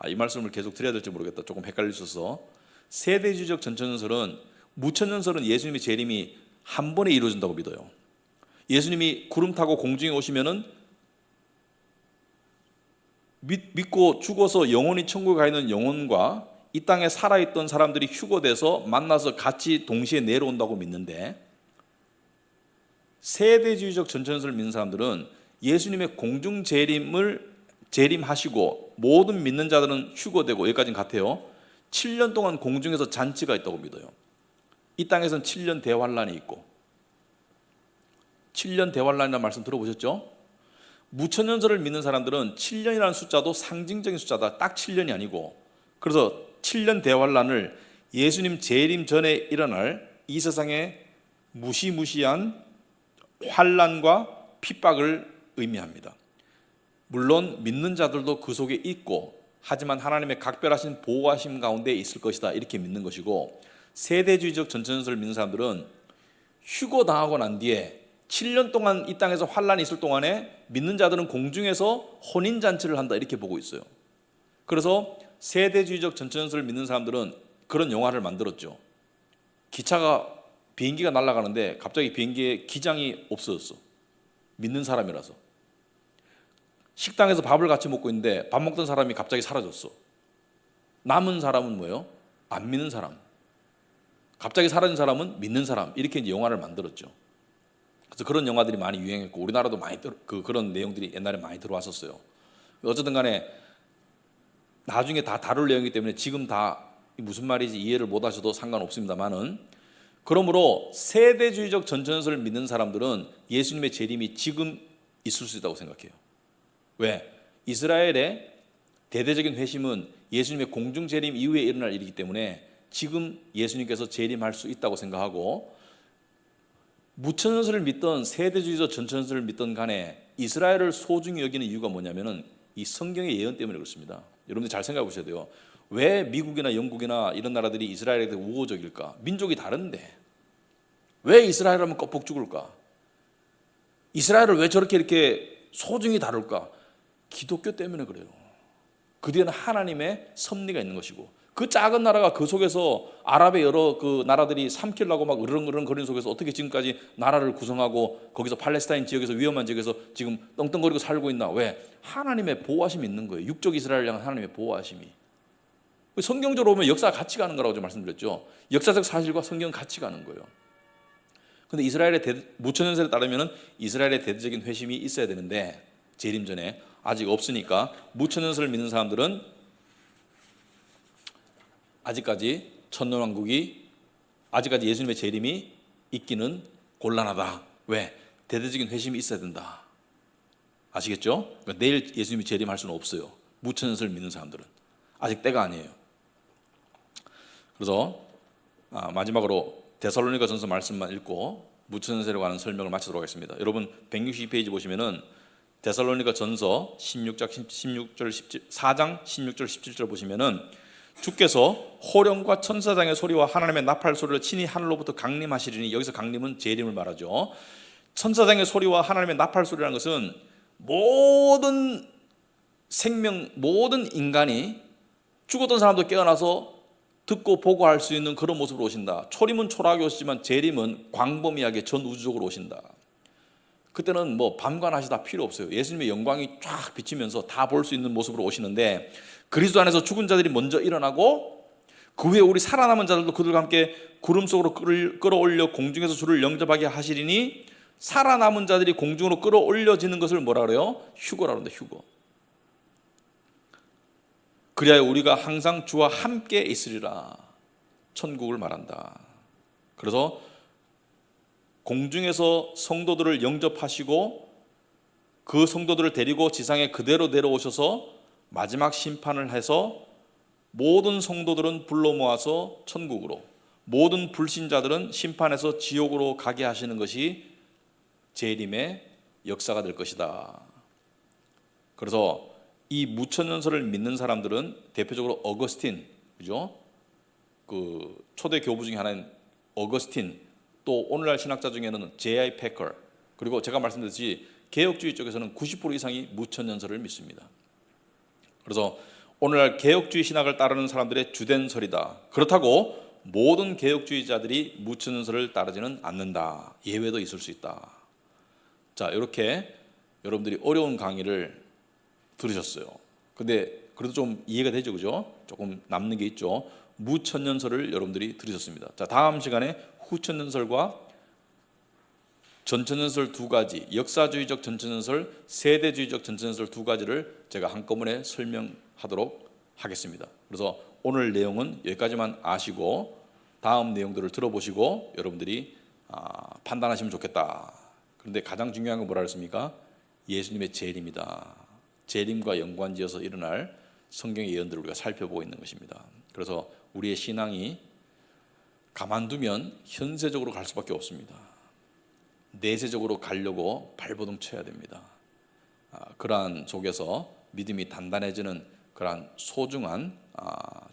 이 말씀을 계속 드려야 될지 모르겠다. 조금 헷갈리셔서. 세대주의적 전천설은, 무천년설은 예수님의 재림이 한 번에 이루어진다고 믿어요. 예수님이 구름 타고 공중에 오시면은 믿고 죽어서 영원히 천국에 가 있는 영혼과 이 땅에 살아있던 사람들이 휴거돼서 만나서 같이 동시에 내려온다고 믿는데, 세대주의적 전천설을 믿는 사람들은 예수님의 공중 재림하시고 모든 믿는 자들은 휴거되고, 여기까지는 같아요. 7년 동안 공중에서 잔치가 있다고 믿어요. 이 땅에서는 7년 대환란이 있고, 7년 대환란이라는 말씀 들어보셨죠? 무천년설을 믿는 사람들은 7년이라는 숫자도 상징적인 숫자다. 딱 7년이 아니고, 그래서 7년 대환란을 예수님 재림 전에 일어날 이 세상의 무시무시한 환란과 핍박을 의미합니다. 물론 믿는 자들도 그 속에 있고, 하지만 하나님의 각별하신 보호하심 가운데 있을 것이다, 이렇게 믿는 것이고, 세대주의적 전천설을 믿는 사람들은 휴거당하고 난 뒤에 7년 동안 이 땅에서 환란이 있을 동안에 믿는 자들은 공중에서 혼인잔치를 한다, 이렇게 보고 있어요. 그래서 세대주의적 전천설을 믿는 사람들은 그런 영화를 만들었죠. 비행기가 날아가는데 갑자기 비행기에 기장이 없어졌어. 믿는 사람이라서. 식당에서 밥을 같이 먹고 있는데 밥 먹던 사람이 갑자기 사라졌어. 남은 사람은 뭐예요? 안 믿는 사람. 갑자기 사라진 사람은 믿는 사람. 이렇게 이제 영화를 만들었죠. 그래서 그런 영화들이 많이 유행했고, 우리나라도 많이 그런 내용들이 옛날에 많이 들어왔었어요. 어쨌든 간에 나중에 다 다룰 내용이기 때문에 지금 다 무슨 말인지 이해를 못 하셔도 상관없습니다만은, 그러므로 세대주의적 전천설을 믿는 사람들은 예수님의 재림이 지금 있을 수 있다고 생각해요. 왜? 이스라엘의 대대적인 회심은 예수님의 공중 재림 이후에 일어날 일이기 때문에 지금 예수님께서 재림할 수 있다고 생각하고, 무천년설을 믿던 세대주의적 전천설을 믿던 간에 이스라엘을 소중히 여기는 이유가 뭐냐면은 이 성경의 예언 때문에 그렇습니다. 여러분들 잘 생각해 보셔야 돼요. 왜 미국이나 영국이나 이런 나라들이 이스라엘에 대해 우호적일까? 민족이 다른데 왜 이스라엘 하면 껍복 죽을까? 이스라엘을 왜 저렇게 이렇게 소중히 다룰까? 기독교 때문에 그래요. 그 뒤에는 하나님의 섭리가 있는 것이고, 그 작은 나라가 그 속에서 아랍의 여러 그 나라들이 삼키려고 막 으르렁으르렁 거리는 속에서 어떻게 지금까지 나라를 구성하고 거기서 팔레스타인 지역에서, 위험한 지역에서 지금 떵떵거리고 살고 있나? 왜? 하나님의 보호하심이 있는 거예요. 육적 이스라엘을 향한 하나님의 보호하심이. 성경적으로 보면 역사가 같이 가는 거라고 좀 말씀드렸죠. 역사적 사실과 성경은 같이 가는 거예요. 그런데 이스라엘의 무천년설에 따르면 이스라엘의 대대적인 회심이 있어야 되는데 재림 전에 아직 없으니까, 무천년설을 믿는 사람들은 아직까지 천년왕국이, 아직까지 예수님의 재림이 있기는 곤란하다. 왜? 대대적인 회심이 있어야 된다. 아시겠죠? 그러니까 내일 예수님이 재림할 수는 없어요. 무천년설을 믿는 사람들은 아직 때가 아니에요. 그래서 마지막으로 데살로니가전서 말씀만 읽고 무천년설에 관한 설명을 마치도록 하겠습니다. 여러분 162페이지 보시면은 데살로니가전서 4장 16절 17절 보시면은, 주께서 호령과 천사장의 소리와 하나님의 나팔 소리를 친히 하늘로부터 강림하시리니, 여기서 강림은 재림을 말하죠. 천사장의 소리와 하나님의 나팔 소리라는 것은 모든 생명, 모든 인간이 죽었던 사람도 깨어나서 듣고 보고 할 수 있는 그런 모습으로 오신다. 초림은 초라하게 오시지만 재림은 광범위하게 전 우주적으로 오신다. 그때는 뭐 밤과 낮이 다 필요 없어요. 예수님의 영광이 쫙 비치면서 다 볼 수 있는 모습으로 오시는데, 그리스도 안에서 죽은 자들이 먼저 일어나고 그 후에 우리 살아남은 자들도 그들과 함께 구름 속으로 끌어올려 공중에서 주를 영접하게 하시리니, 살아남은 자들이 공중으로 끌어올려지는 것을 뭐라 그래요? 휴거라고 합니다. 휴거. 그리하여 우리가 항상 주와 함께 있으리라. 천국을 말한다. 그래서 공중에서 성도들을 영접하시고 그 성도들을 데리고 지상에 그대로 내려오셔서 마지막 심판을 해서 모든 성도들은 불러 모아서 천국으로, 모든 불신자들은 심판에서 지옥으로 가게 하시는 것이 재림의 역사가 될 것이다. 그래서 이 무천년설을 믿는 사람들은 대표적으로 어거스틴, 그죠? 그 초대 교부 중에 하나인 어거스틴, 또 오늘날 신학자 중에는 J.I. 패커, 그리고 제가 말씀드렸듯이 개혁주의 쪽에서는 90% 이상이 무천년설을 믿습니다. 그래서 오늘날 개혁주의 신학을 따르는 사람들의 주된 설이다. 그렇다고 모든 개혁주의자들이 무천년설을 따르지는 않는다. 예외도 있을 수 있다. 자, 이렇게 여러분들이 어려운 강의를 들으셨어요. 근데 그래도 좀 이해가 되죠, 그죠? 조금 남는 게 있죠. 무천년설을 여러분들이 들으셨습니다. 자, 다음 시간에 후천년설과 전천년설 두 가지, 역사주의적 전천년설, 세대주의적 전천년설 두 가지를 제가 한꺼번에 설명하도록 하겠습니다. 그래서 오늘 내용은 여기까지만 아시고 다음 내용들을 들어보시고 여러분들이 판단하시면 좋겠다. 그런데 가장 중요한 건 뭐라 그랬습니까? 예수님의 재림이다. 재림과 연관지어서 일어날 성경의 예언들을 우리가 살펴보고 있는 것입니다. 그래서 우리의 신앙이 가만두면 현세적으로 갈 수밖에 없습니다. 내세적으로 가려고 발버둥 쳐야 됩니다. 그러한 속에서 믿음이 단단해지는 그러한 소중한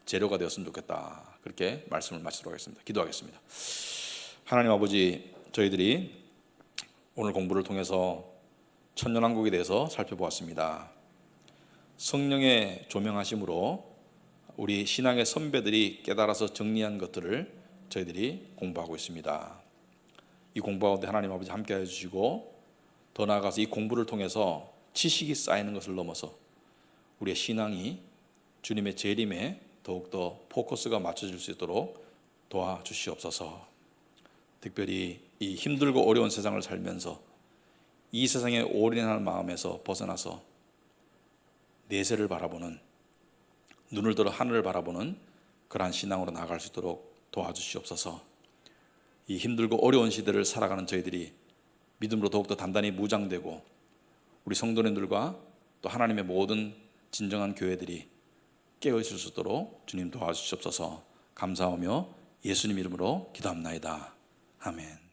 재료가 되었으면 좋겠다. 그렇게 말씀을 마치도록 하겠습니다. 기도하겠습니다. 하나님 아버지, 저희들이 오늘 공부를 통해서 천년왕국에 대해서 살펴보았습니다. 성령의 조명하심으로 우리 신앙의 선배들이 깨달아서 정리한 것들을 저희들이 공부하고 있습니다. 이 공부 가운데 하나님 아버지 함께해 주시고 더 나아가서 이 공부를 통해서 지식이 쌓이는 것을 넘어서 우리의 신앙이 주님의 재림에 더욱더 포커스가 맞춰질 수 있도록 도와주시옵소서. 특별히 이 힘들고 어려운 세상을 살면서 이 세상에 올인하는 마음에서 벗어나서 내세를 바라보는, 눈을 들어 하늘을 바라보는 그러한 신앙으로 나아갈 수 있도록 도와주시옵소서. 이 힘들고 어려운 시대를 살아가는 저희들이 믿음으로 더욱더 단단히 무장되고 우리 성도님들과 또 하나님의 모든 진정한 교회들이 깨어있을 수 있도록 주님 도와주시옵소서. 감사하며 예수님 이름으로 기도합나이다. 아멘.